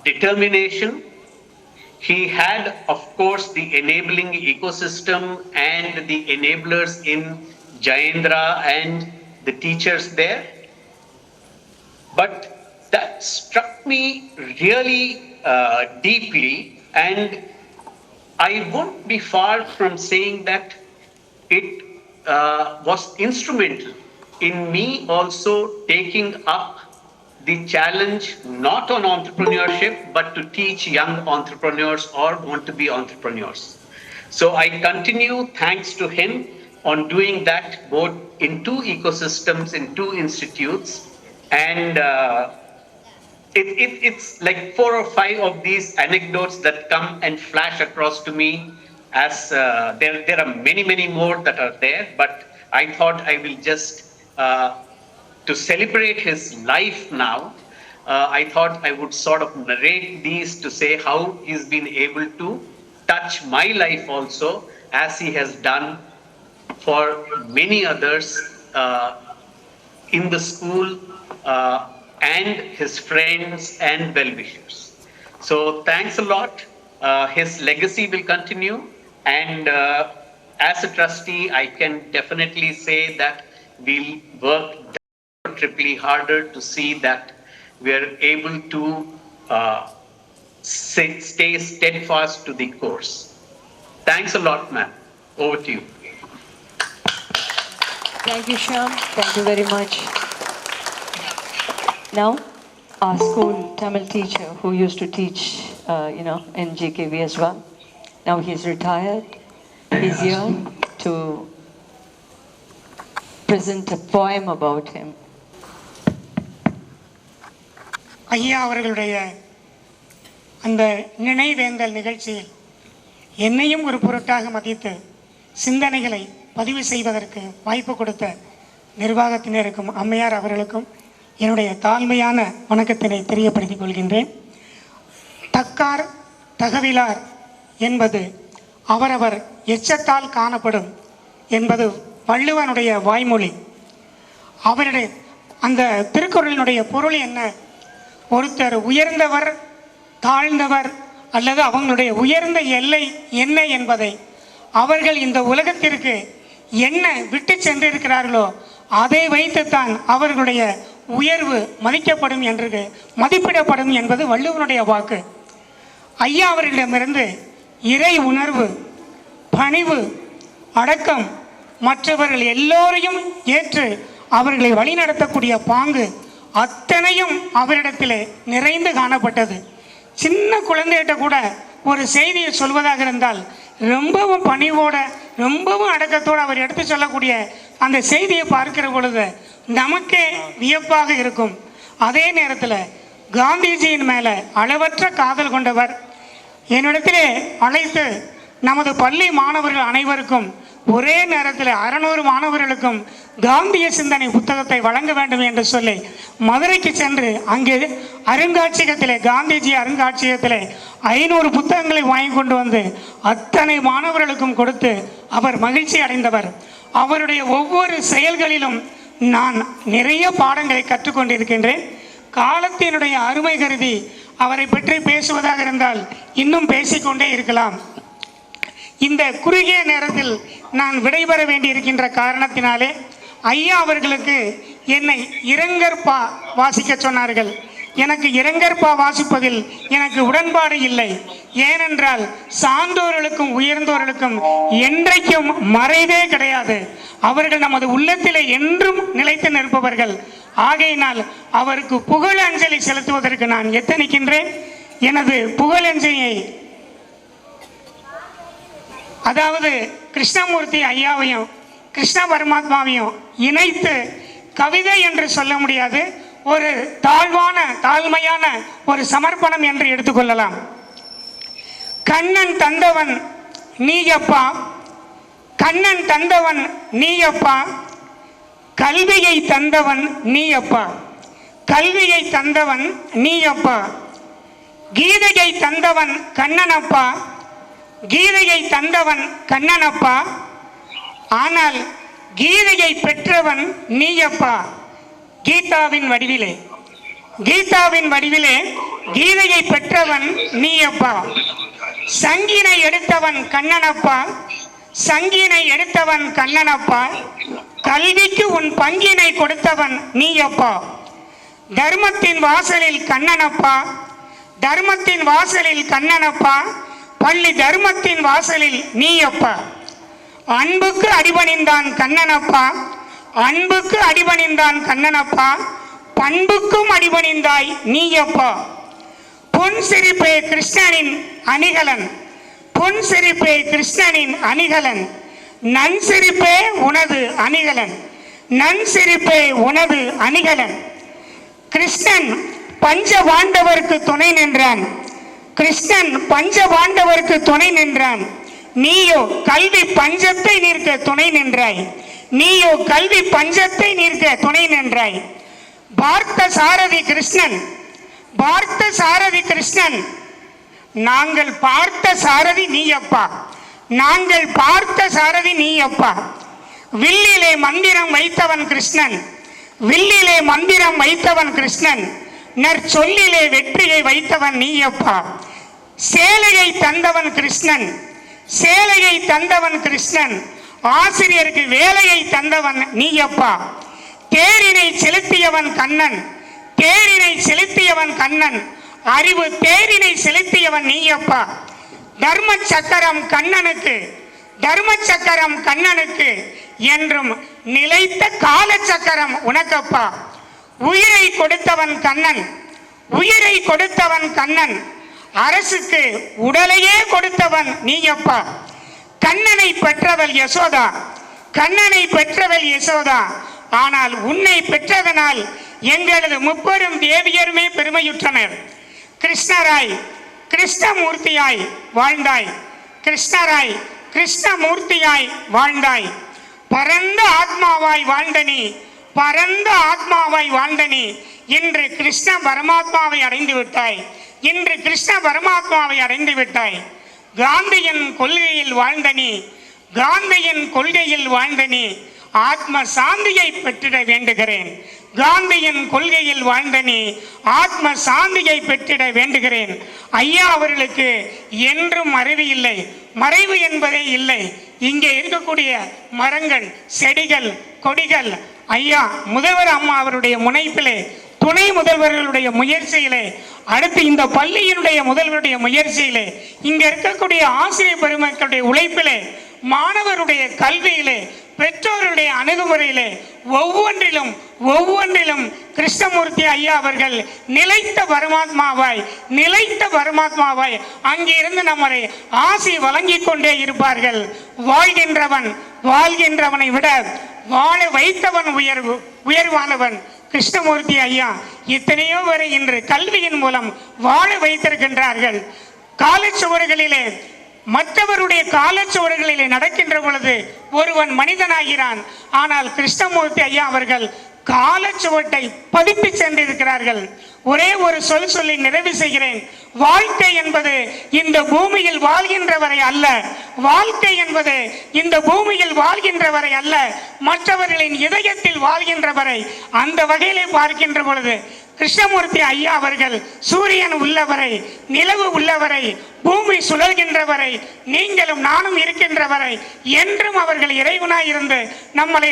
determination. He had, of course, the enabling ecosystem and the enablers in Jayendra and the teachers there. But that struck me really deeply, and I won't be far from saying that it was instrumental in me also taking up the challenge not on entrepreneurship, but to teach young entrepreneurs or want to be entrepreneurs. So I continue, thanks to him, on doing that both in 2 ecosystems, in 2 institutes. And it's like 4 or 5 of these anecdotes that come and flash across to me as there are many, many more that are there, but I thought I will just, to celebrate his life now, I thought I would sort of narrate these to say how he's been able to touch my life also, as he has done for many others in the school and his friends and well-wishers. So thanks a lot. His legacy will continue, and as a trustee, I can definitely say that we'll work triply harder to see that we are able to stay steadfast to the course. Thanks a lot, ma'am. Over to you. Thank you, Shyam. Thank you very much. Now, our school Tamil teacher who used to teach, in G.K.V. as well. Now he's retired. He's here to present a poem about him. ஐயா அவர்களுடைய அந்த நினைவேந்தல் நிகழ்ச்சியில் என்னையும் ஒரு பொருட்டாக மதித்து சிந்தனைகளை பதிவு செய்வதற்கு வாய்ப்பு கொடுத்த நிர்வாகத்தினருக்கும் அம்மையார் அவர்களுக்கும் என்னுடைய தாழ்மையான வணக்கத்தினை தெரியப்படுத்திக் கொள்கின்றேன். தக்கார் தகவிலார் என்பது அவரவர் எச்சத்தால் காணப்படும் என்பது வள்ளுவனுடைய வாய்மொழி. அவருடைய அந்த திருக்குறளினுடைய பொருள் என்ன? ஒருத்தர் உயர்ந்தவர் தாழ்ந்தவர் அல்லது அவங்களுடைய உயர்ந்த எல்லை என்ன என்பதை அவர்கள் இந்த உலகத்திற்கு என்ன விட்டு சென்றிருக்கிறார்களோ அதை வைத்துத்தான் அவர்களுடைய உயர்வு மதிக்கப்படும் என்று மதிப்பிடப்படும் என்பது வள்ளுவனுடைய வாக்கு. ஐயா அவர்களிடமிருந்து இறை உணர்வு, பணிவு, அடக்கம், மற்றவர்கள் எல்லோரையும் ஏற்று அவர்களை வழிநடத்தக்கூடிய பாங்கு அத்தனையும் அவரிடத்திலே நிறைந்து காணப்பட்டது. சின்ன குழந்தைகிட்ட கூட ஒரு செய்தியை சொல்வதாக இருந்தால் ரொம்பவும் பணிவோட ரொம்பவும் அடக்கத்தோடு அவர் எடுத்து சொல்லக்கூடிய அந்த செய்தியை பார்க்கிற பொழுது நமக்கே வியப்பாக இருக்கும். அதே நேரத்தில் காந்திஜியின் மேலே அளவற்ற காதல் கொண்டவர். என்னிடத்திலே அழைத்து நமது பள்ளி மாணவர்கள் அனைவருக்கும் ஒரே நேரத்தில் 600 மாணவர்களுக்கும் காந்திய சிந்தனை புத்தகத்தை வழங்க வேண்டும் என்று சொல்லி மதுரைக்கு சென்று அங்கே அருங்காட்சியகத்திலே காந்திஜி அருங்காட்சியகத்திலே 500 புத்தகங்களை வாங்கி கொண்டு வந்து அத்தனை மாணவர்களுக்கும் கொடுத்து அவர் மகிழ்ச்சி அடைந்தவர். அவருடைய ஒவ்வொரு செயல்களிலும் நான் நிறைய பாடங்களை கற்றுக்கொண்டிருக்கின்றேன். காலத்தினுடைய அருமை கருதி அவரை பற்றி பேசுவதாக இருந்தால் இன்னும் பேசிக்கொண்டே இருக்கலாம். இந்த குறுகிய நேரத்தில் நான் விடைபெற வேண்டியிருக்கின்ற காரணத்தினாலே ஐயா அவர்களுக்கு என்னை இரங்கற்பா வாசிக்க சொன்னார்கள். எனக்கு இரங்கற்பா வாசிப்பதில் எனக்கு உடன்பாடு இல்லை. ஏனென்றால் சான்றோர்களுக்கும் உயர்ந்தோர்களுக்கும் என்றைக்கும் மறைவே கிடையாது. அவர்கள் நமது உள்ளத்திலே என்றும் நிலைத்து நிற்பவர்கள். ஆகையினால் அவருக்கு புகழஞ்சலி செலுத்துவதற்கு நான் எத்தனிக்கின்றேன். எனது புகழஞ்சலியை அதாவது கிருஷ்ணமூர்த்தி ஐயாவையும் கிருஷ்ண பரமாத்மாவையும் இணைத்து கவிதை என்று சொல்ல முடியாது, ஒரு தாழ்மையான ஒரு சமர்ப்பணம் என்று எடுத்துக்கொள்ளலாம். கண்ணன் தந்தவன் நீயப்பா, கண்ணன் தந்தவன் நீயப்பா, கல்வியை தந்தவன் நீயப்பா, கல்வியை தந்தவன் நீயப்பா, கீதையை தந்தவன் கண்ணனப்பா, கீதையை தந்தவன் கண்ணனப்பா, ஆனால் கீதையை பெற்றவன் நீயப்பா. கீதாவின் வடிவிலே, கீதாவின் வடிவிலே கீதையை பெற்றவன் நீயப்பா. சங்கினை எடுத்தவன் கண்ணனப்பா, சங்கினை எடுத்தவன் கண்ணனப்பா, கல்விக்கு உன் பங்கினை கொடுத்தவன் நீயப்பா. தர்மத்தின் வாசலில் கண்ணனப்பா, தர்மத்தின் வாசலில் கண்ணனப்பா, பள்ளி தர்மத்தின் வாசலில் நீயப்பா. அன்புக்கு அடிபணிந்தான் கண்ணனப்பா, அன்புக்கு அடிபணிந்தான் கண்ணனப்பா, பண்புக்கும் அடிபணிந்தாய் நீயப்பா. பொன் சிரிப்பே கிருஷ்ணனின் அணிகலன், பொன் சிரிப்பே கிருஷ்ணனின் அணிகலன், நன் சிரிப்பே உனது அணிகலன், நன் சிரிப்பே உனது அணிகலன். கிருஷ்ணன் பஞ்ச பாண்டவருக்கு துணை நின்றான், கிருஷ்ணன் பஞ்ச பாண்டவருக்கு துணை நின்றான். நீயோ கல்வி பஞ்சத்தை நீர்க்க துணை நின்றாய், நீயோ கல்வி பஞ்சத்தை நீர்க்க துணை நின்றாய். பார்த்த சாரதி கிருஷ்ணன், பார்த்த சாரதி கிருஷ்ணன், நாங்கள் பார்த்த சாரதி நீயப்பா, நாங்கள் பார்த்த சாரதி நீயப்பா. வில்லிலே மந்திரம் வைத்தவன் கிருஷ்ணன், வில்லிலே மந்திரம் வைத்தவன் கிருஷ்ணன், நற்சொல்லிலே வெற்றியை வைத்தவன் நீயப்பா. சேலையை தந்தவன் கிருஷ்ணன், சேலையை தந்தவன் கிருஷ்ணன், ஆசிரியருக்கு வேலையை தந்தவன் நீயப்பா. தேரினை செலுத்தியவன் கண்ணன், தேரினை செலுத்தியவன் கண்ணன், அறிவு தேரினை செலுத்தியவன் நீயப்பா. தர்ம சக்கரம் கண்ணனுக்கு, தர்ம சக்கரம் கண்ணனுக்கு, என்றும் நிலைத்த கால சக்கரம் உனக்கப்பா. உயிரை கொடுத்தவன் கண்ணன், உயிரை கொடுத்தவன் கண்ணன், அரசுக்கு உடலையே கொடுத்தவன் நீயப்பா. கண்ணனை பெற்றவள் யசோதா, கண்ணனை பெற்றவள் யசோதா, ஆனால் உன்னை பெற்றதனால் எங்களது முப்பெரும் தேவியருமே பெருமையுற்றனர். கிருஷ்ணராய் கிருஷ்ணமூர்த்தியாய் வாழ்ந்தாய், கிருஷ்ணராய் கிருஷ்ணமூர்த்தியாய் வாழ்ந்தாய். பரந்த ஆத்மாவாய் வாழ்ந்த நீ, பரந்த ஆத்மாவாய் வாழ்ந்த நீ இன்று கிருஷ்ண பரமாத்மாவை அடைந்து விட்டாய், இன்று கிருஷ்ண பரமாத்மாவை அடைந்து விட்டாய். காந்தியின் கொள்கையில் வாழ்ந்த நீ, காந்தியின் கொள்கையில் வாழ்ந்த நீ ஆத்ம சாந்தியை பெற்றிட வேண்டுகிறேன். காந்தியின் கொள்கையில் வாழ்ந்த நீ ஆத்ம சாந்தியை பெற்றிட வேண்டுகிறேன். ஐயா அவர்களுக்கு என்றும் மறைவு இல்லை, மறைவு என்பதே இல்லை. இங்கே இருக்கக்கூடிய மரங்கள், செடிகள், கொடிகள் ஐயா முதல்வர் அம்மா அவருடைய முனைப்பிலே, துணை முதல்வர்களுடைய முயற்சியிலே, அடுத்து இந்த பள்ளியினுடைய முதல்வருடைய முயற்சியிலே, இங்க இருக்கக்கூடிய ஆசிரியர் பெருமக்களுடைய உழைப்பிலே, மாணவருடைய கல்வியிலே, பெற்றோருடைய அணுகுமுறையிலே, ஒவ்வொன்றிலும் ஒவ்வொன்றிலும் கிருஷ்ணமூர்த்தி ஐயா அவர்கள் நிலைத்த பரமாத்மாவாய், நிலைத்த பரமாத்மாவாய் அங்கிருந்து நம்மளை ஆசி வழங்கி கொண்டே இருப்பார்கள். வாழ்கின்றவன் வாழ்கின்றவனை விட வாழ வைத்தவன் உயர்வானவன் கிருஷ்ணமூர்த்தி ஐயா. எத்தனையோ வரை இன்று கல்வியின் மூலம் வாழ வைத்திருக்கின்றார்கள். காலச்சுவடுகளிலே, மற்றவருடைய காலச்சுவடுகளிலே நடக்கின்ற பொழுது ஒருவன் மனிதனாகிறான். ஆனால் கிருஷ்ணமூர்த்தி ஐயா அவர்கள் காலச்சுவட்டை பதித்து சென்றிருக்கிறார்கள். ஒரே ஒரு சொல்லி நிறைவு செய்கிறேன். வாழ்க்கை என்பது இந்த பூமியில் வாழ்கின்றவரை அல்ல, வாழ்க்கை என்பது இந்த பூமியில் வாழ்கின்றவரை அல்ல, மற்றவர்களின் இதயத்தில் வாழ்கின்றவரை. அந்த வகையிலே பார்க்கின்ற பொழுது கிருஷ்ணமூர்த்தி ஐயா அவர்கள் சூரியன் உள்ளவரை, நிலவு உள்ளவரை, பூமி சுழல்கின்றவரை, நீங்களும் நானும் இருக்கின்றவரை என்றும் அவர்கள் இறைவனாய் இருந்து நம்மளை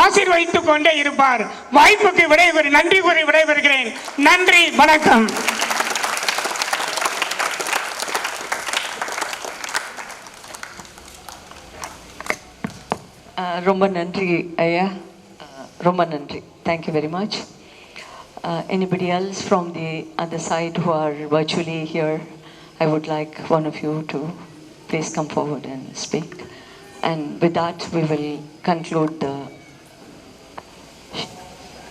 ஆசீர்வதித்துக் கொண்டே இருப்பார். வாய்ப்புக்கு நன்றி கூறி விடைபெறுகிறேன். நன்றி, வணக்கம். ரொம்ப நன்றி ஐயா, ரொம்ப நன்றி. Thank you very much. Anybody else from the other side who are virtually here, I would like one of you to please come forward and speak. And with that, we will conclude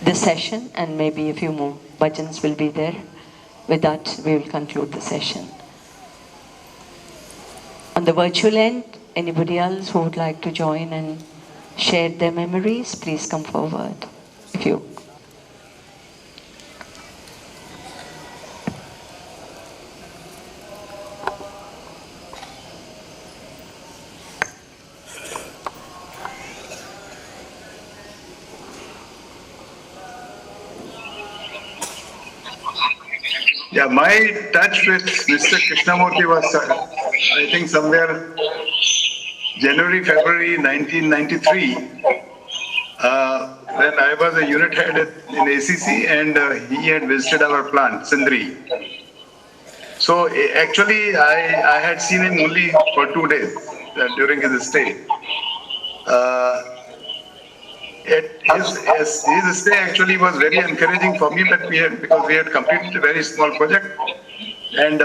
the session, and maybe a few more bhajans will be there. With that, we will conclude the session. On the virtual end, anybody else who would like to join and share their memories, please come forward. If you Yeah, my touch with Mr. Krishnamurti was, I think, somewhere January, February 1993, when I was a unit head in ACC, and he had visited our plant, Sindri. So actually, I had seen him only for 2 days during his stay. His stay actually was very encouraging for me, because we had completed a very small project, and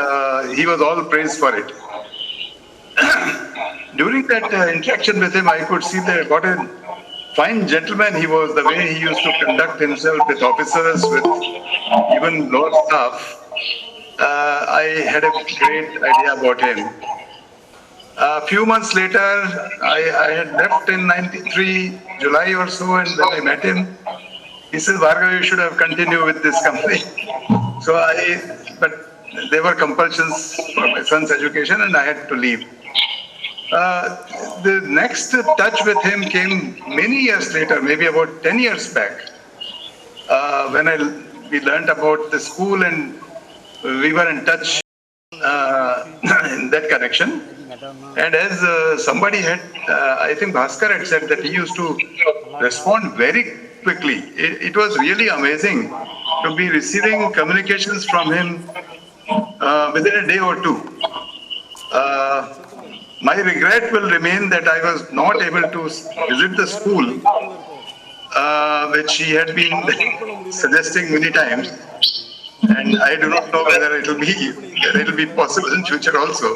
he was all praised for it. During that interaction with him, I could see that what a fine gentleman he was, the way he used to conduct himself with officers, with even lower staff. I had a great idea about him. A few months later, I had left in 93, July or so, and when I met him, he said, "Bhargav, you should have continued with this company." So but there were compulsions for my son's education, and I had to leave. The next touch with him came many years later, maybe about 10 years back, when we learned about the school and we were in touch in that connection. And as somebody had, I think Bhaskar had said that he used to respond very quickly. It was really amazing to be receiving communications from him within a day or two. My regret will remain that I was not able to visit the school, which he had been suggesting many times. And I do not know whether it will be possible in future also.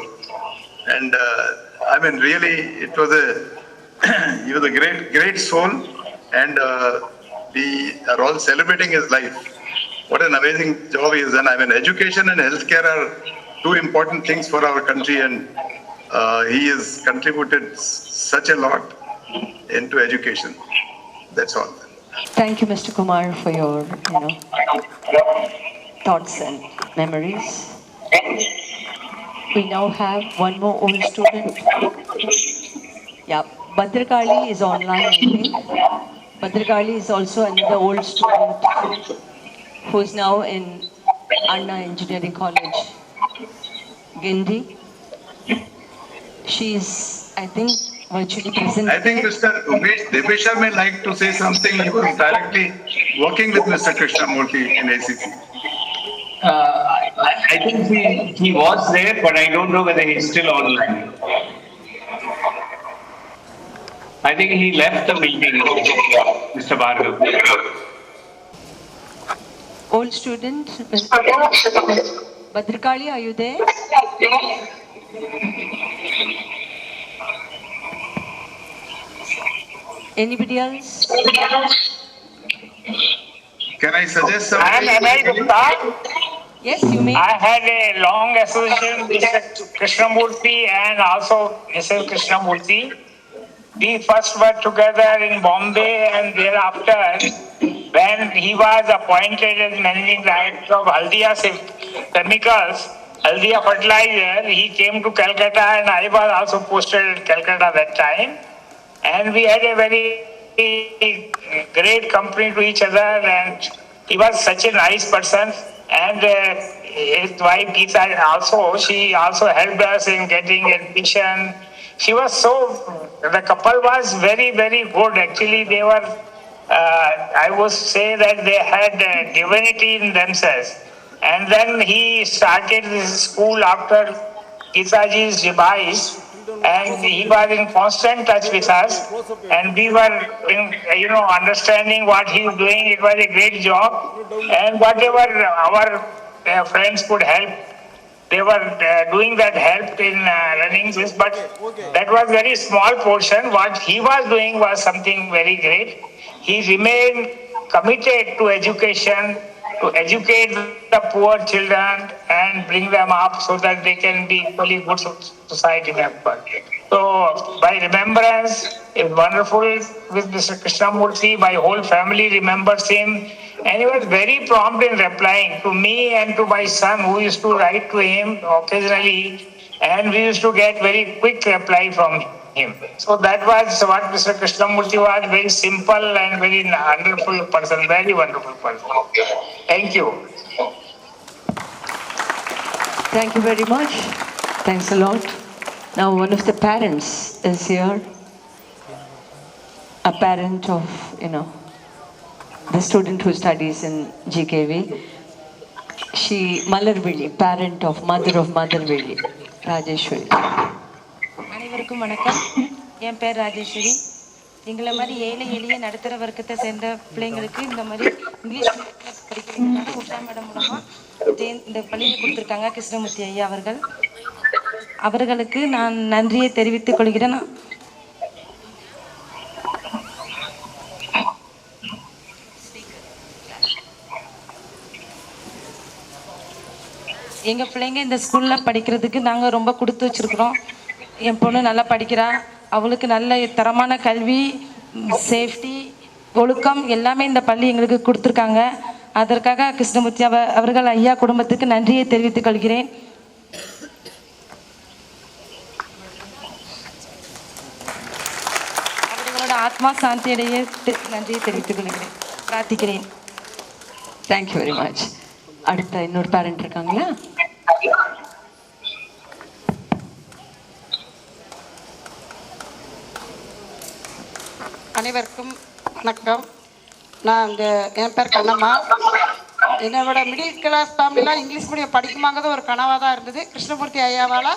And I mean, really, he was a great soul, and we are all celebrating his life. What an amazing job he has done. I mean, education and healthcare are two important things for our country, and he has contributed such a lot into education. That's all. Thank you, Mr. Kumar, for your, thoughts and memories. We now have one more old student. Yeah, Bhadrakali is online, I think. Bhadrakali is also another old student who is now in Anna Engineering College, Gindi. She's, I think, virtually present. I think Mr. Devesha may like to say something. He was directly working with Mr. Krishnamurthy in ACC. I think he was there, but I don't know whether he's still online. I think he left the meeting, Mr. Bhargav. Old student, Bhadrakali, are you there? Anybody else? Can I suggest something? I am M.I. Gupta. Yes, you may. I had a long association with Mr. Krishnamurthy and also Mrs. Krishnamurthy. We first worked together in Bombay, and thereafter, when he was appointed as managing director of Haldia Chemicals, Haldia Fertilizer, he came to Calcutta, and I was also posted at Calcutta that time. And we had a very great company to each other, and he was such a nice person. And his wife Geeta also, she also helped us in getting admission. She was the couple was very, very good. Actually, they were, I would say that they had divinity in themselves. And then he started this school after Geetaji's demise, and he was in constant touch with us, and we were understanding what he was doing. It was a great job, and whatever our friends could help, they were doing that help in running this, but that was very small portion. What he was doing was something very great. He remained committed to education, to educate the poor children and bring them up so that they can be equally good society members. So by remembrance, it's wonderful with Mr. Krishnamurthy. My whole family remembers him, and he was very prompt in replying to me and to my son, who used to write to him occasionally, and we used to get very quick reply from him. So that was what Mr. Krishnamurthy was, very simple and very wonderful person, very wonderful person. Thank you. Thank you very much. Thanks a lot. Now one of the parents is here. A parent of, the student who studies in G.K.V. She, Malarvili, parent of Malarvili, Rajeshwari. அனைவருக்கும் வணக்கம். என் பேர் ராஜேஸ்வரி. எங்களை மாதிரி ஏழை எளிய நடுத்தர வர்க்கத்தை சேர்ந்த பிள்ளைங்களுக்கு இந்த மாதிரி இங்கிலீஷ் படிக்கிறதுக்காக உஷா மேடம் மூலமா இந்த பள்ளியை கொடுத்துருக்காங்க கிருஷ்ணமூர்த்தி ஐயா அவர்கள். அவர்களுக்கு நான் நன்றியை தெரிவித்துக் கொள்கிறேன். எங்கள் பிள்ளைங்க இந்த ஸ்கூலில் படிக்கிறதுக்கு நாங்கள் ரொம்ப கொடுத்து வச்சுருக்குறோம். என் பொண்ணு நல்லா படிக்கிறா. அவளுக்கு நல்ல தரமான கல்வி, சேஃப்டி, ஒழுக்கம் எல்லாமே இந்த பள்ளி எங்களுக்கு கொடுத்துருக்காங்க. அதற்காக கிருஷ்ணமூர்த்தி அவர்கள் ஐயா குடும்பத்துக்கு நன்றியை தெரிவித்துக் கொள்கிறேன். ஆத்மா சாந்தியடைய நன்றியை தெரிவித்துக் கொள்கிறேன், பிரார்த்திக்கிறேன். Thank you very much. அடுத்த இன்னொரு பேரண்ட் இருக்காங்களா? அனைவருக்கும் வணக்கம். நான் என் பேர் கண்ணம்மா. என்னோட மிடில் கிளாஸ் ஃபேமிலிலாம் இங்கிலீஷ் மீடியம் படிக்குமாங்கிறது ஒரு கனவாக தான் இருந்தது. கிருஷ்ணமூர்த்தி ஐயாவால்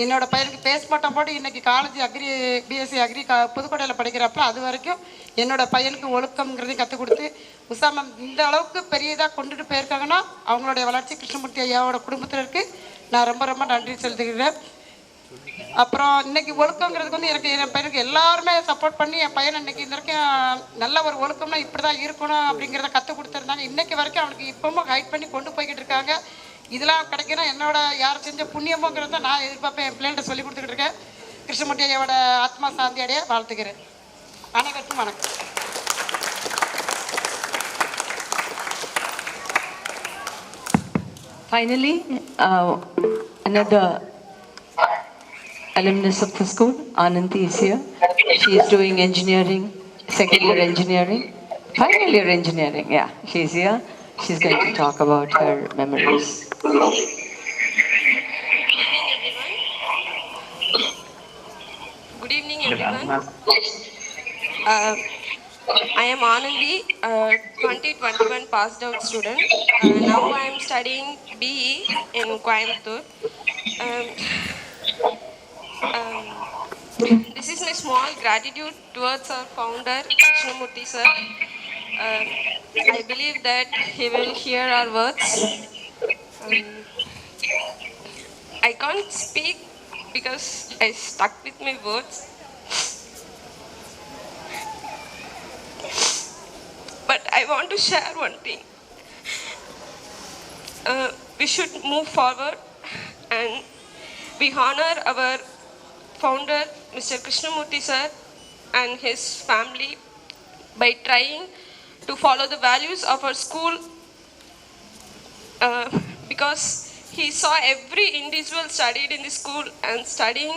என்னோட பையனுக்கு பேஸ் பட்டம் போட்டு இன்றைக்கி காலேஜ் அக்ரி பிஎஸ்சி அக்ரி புதுக்கோட்டையில் படிக்கிறப்ப அது வரைக்கும் என்னோடய பையனுக்கு ஒழுக்கம்ங்கிறதையும் கற்றுக் கொடுத்து உசாமம் இந்த அளவுக்கு பெரியதாக கொண்டுட்டு போயிருக்காங்கன்னா அவங்களுடைய வளர்ச்சி கிருஷ்ணமூர்த்தி ஐயாவோட குடும்பத்தினருக்கு நான் ரொம்ப ரொம்ப நன்றி செலுத்துகிறேன். அப்புறம் இன்னைக்கு ஒழுக்கங்கிறதுக்கு வந்து எனக்கு என் பையனுக்கு எல்லாருமே சப்போர்ட் பண்ணி என் பையன் இன்னைக்கு இந்த வரைக்கும் நல்ல ஒரு ஒழுக்கம்னா இப்படி தான் இருக்கணும் அப்படிங்கிறத கற்றுக் கொடுத்துருந்தாங்க. இன்னைக்கு வரைக்கும் அவனுக்கு இப்பவும் கைட் பண்ணி கொண்டு போய்கிட்டு இருக்காங்க. இதெல்லாம் கிடைக்கணும் என்னோட யார் செஞ்ச புண்ணியமோங்கிறத நான் எதிர்பார்ப்பேன். என் பிள்ளைகிட்ட சொல்லி கொடுத்துக்கிட்டு இருக்கேன். கிருஷ்ணமூர்த்தி ஐயாவோட ஆத்மா சாந்தி அடைய வாழ்த்துக்கிறேன். அனைவருக்கும் வணக்கம். Finally, another alumnus of the school, Ananthi is here. She is doing engineering, second year engineering, final year engineering. Yeah, she's here. She's going to talk about her memories. Good evening, everyone. I am Anandi, 2021 passed out student. Now I am studying BE in Coimbatore. This is my small gratitude towards our founder, Krishnamurti sir. I believe that he will hear our words. I can't speak because I stuck with my words. But I want to share one thing. We should move forward and we honor our founder, Mr. Krishnamurti sir, and his family by trying to follow the values of our school because he saw every individual studied in the school and studying,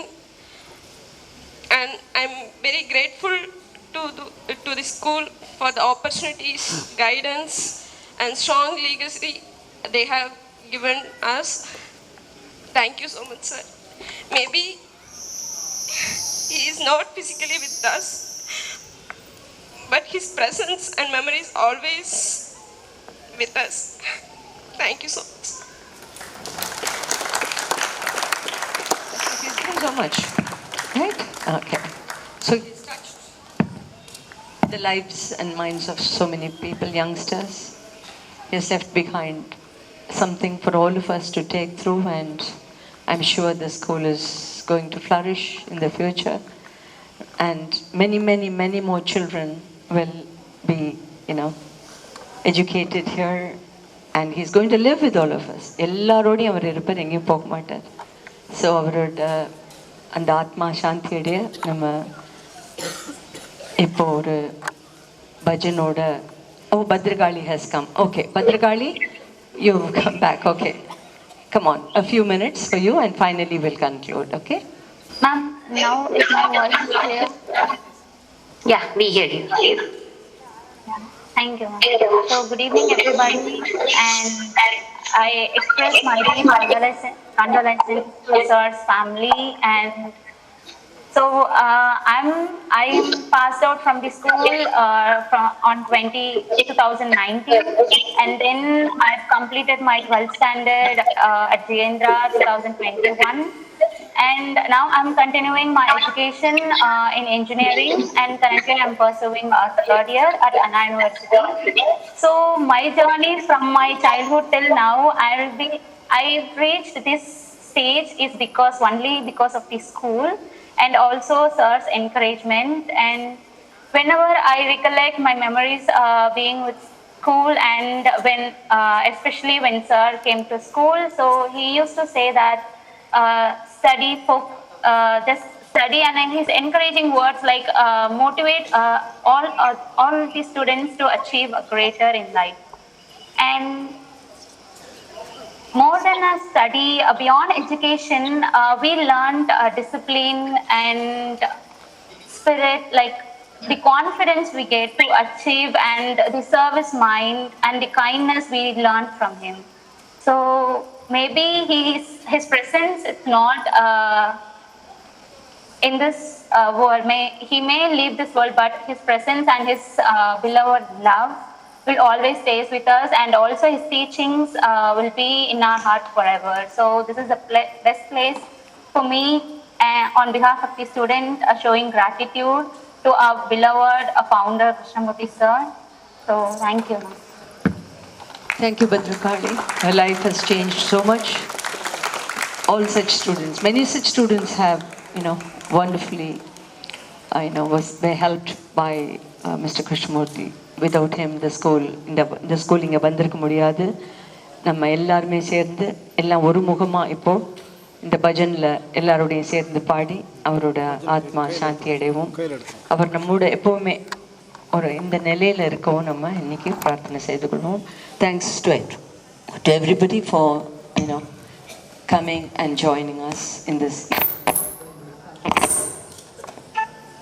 and I'm very grateful to the school for the opportunities, guidance and strong legacy they have given us. Thank you so much, sir. Maybe he is not physically with us, but his presence and memory is always with us. Thank you so much. Thank you so much. Right? Okay. So the lives and minds of so many people, youngsters, he has left behind something for all of us to take through, and I'm sure the school is going to flourish in the future, and many, many, many more children will be, educated here, and he's going to live with all of us. எல்லாரோடையும் அவர் இருப்பார், எங்கேயும் போக மாட்டார். So அவரோட அந்த ஆத்மா சாந்தியோடைய நம்ம இப்போ ஒரு பஜனோட Bhadragali has come. Okay, Bhadragali, you've come back. Okay. Come on, a few minutes for you and finally we'll conclude, okay? Ma'am, now is my voice clear? Yeah, we hear you. Thank you, ma'am. So, good evening, everybody, and I express my deep condolences to sir's family. And so, I passed out from the school on 2019, and then I've completed my 12th standard at Jayendra 2021. And now I'm continuing my education in engineering, and currently I'm pursuing a third year at Anna University. So my journey from my childhood till now, I've reached this stage is only because of the school and also sir's encouragement. And whenever I recollect my memories being with school, and when especially when sir came to school, so he used to say that just study, and then his encouraging words like motivate all the students to achieve a greater in life. And more than a study, beyond education, we learned discipline and spirit, like the confidence we get to achieve and the service mind and the kindness we learn from him. So maybe his presence is not in this world. He may leave this world, but his presence and his beloved love will always stays with us, and also his teachings will be in our heart forever. So this is the best place for me, on behalf of the student, showing gratitude to our beloved founder Krishnamurti sir. So thank you. Thank you, Bhadrakali. Her life has changed so much. All such students, many such students have, wonderfully, were helped by Mr. Krishnamurti. Without him, the school inga vandirukka mudiyadhu. Namma ellarume சேர்ந்து எல்லாம் ஒரு முகமா இப்போ இந்த பஜன்ல எல்லாரோடையும் சேர்ந்து பாடி அவரோட ஆத்மா சாந்தி அடையவும், அவர் நம்மோட எப்பவுமே ஒரு இந்த நிலையில இருக்கவும் நம்ம இன்னைக்கு பிரார்த்தனை செய்து கொள்வோம். Thanks to everybody for coming and joining us in this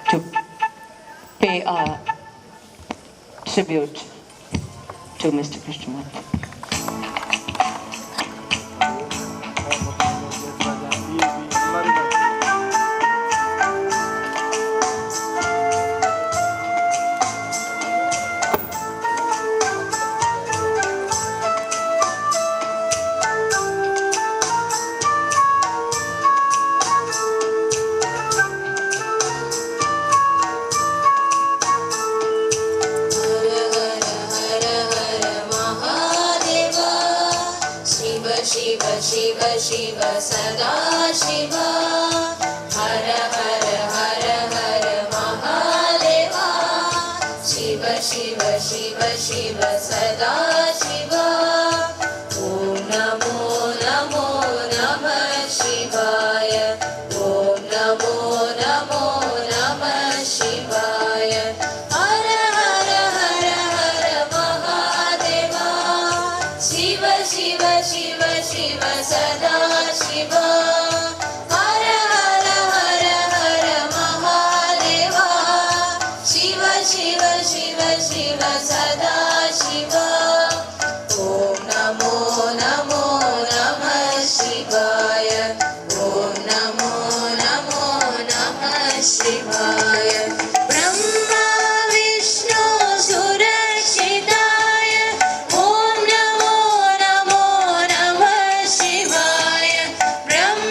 to pay our tribute to Mr. Krishnamurti. Shiv सदा शिवा हर हर हर हर महादेवा शिव शिव शिव शिव सदा शिवा ॐ नमो नमो नमः शिवाय ॐ नमो नमो नमः शिवाय हर हर हर हर महादेवा शिव शिव शिव शिव सदा शिवा हर हर हर हर महादेवा शिव शिव शिव शिव सदा शिवा ॐ नमो नमो नमः शिवाय ॐ नमो नमो नमः शिवाय ब्रह्मा विष्णु सुरक्षिताय ॐ नमो नमो नमः शिवाय Brahma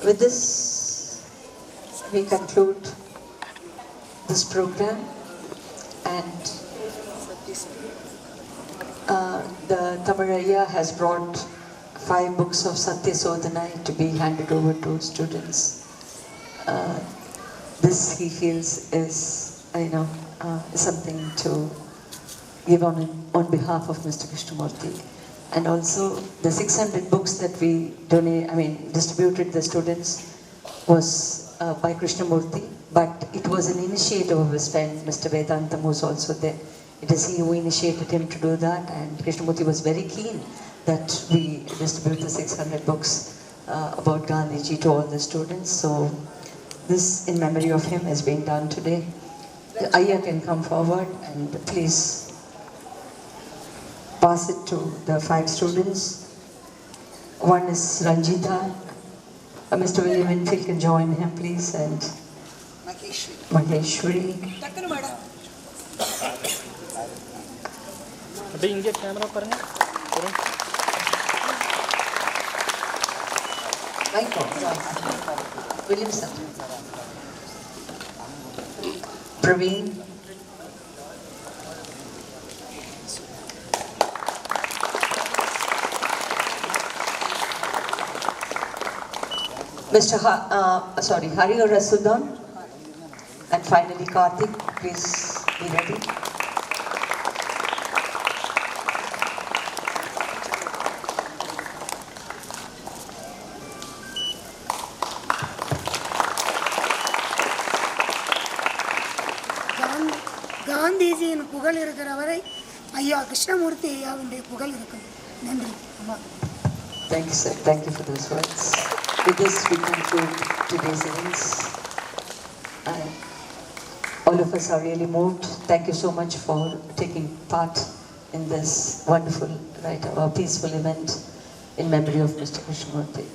With this, we conclude this program, and the Tamaraya has brought 5 books of Satya Sodhanai to be handed over to students. This he feels is, something to give on behalf of Mr. Krishnamurti. And also the 600 books that we distributed to the students was by Krishnamurti, but it was an initiative of his friend, Mr. Vedantam, who's also there. It is he who initiated him to do that, and Krishnamurti was very keen that we distribute the 600 books about Gandhiji to all the students. So this, in memory of him, is being done today. The Ayya can come forward and please pass it to the 5 students. One is Ranjita. Mr. William Winfield can join him, please, and Maheshwari. William sir. Praveen. Mr. Hari or Rasudan, and finally Karthik, please be ready. காந்திஜியின் புகழ் இருக்கிற வரை ஐயா கிருஷ்ணமூர்த்தி ஐயாவுடைய புகழ் இருக்கும். நன்றி. Thank you, sir. Thank you for those words. With this, we conclude today's events. All of us are really moved. Thank you so much for taking part in this wonderful, peaceful event in memory of Mr. Krishnamurti.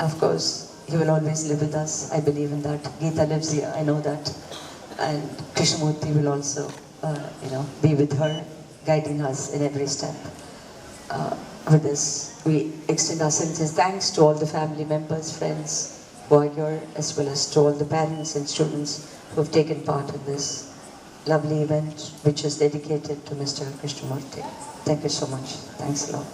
Of course, he will always live with us. I believe in that. Geeta lives here. I know that. And Krishnamurti will also, be with her, guiding us in every step. With this, we extend our sincere thanks to all the family members, friends who are here, as well as to all the parents and students who have taken part in this lovely event, which is dedicated to Mr. Krishnamurti. Thank you so much. Thanks a lot.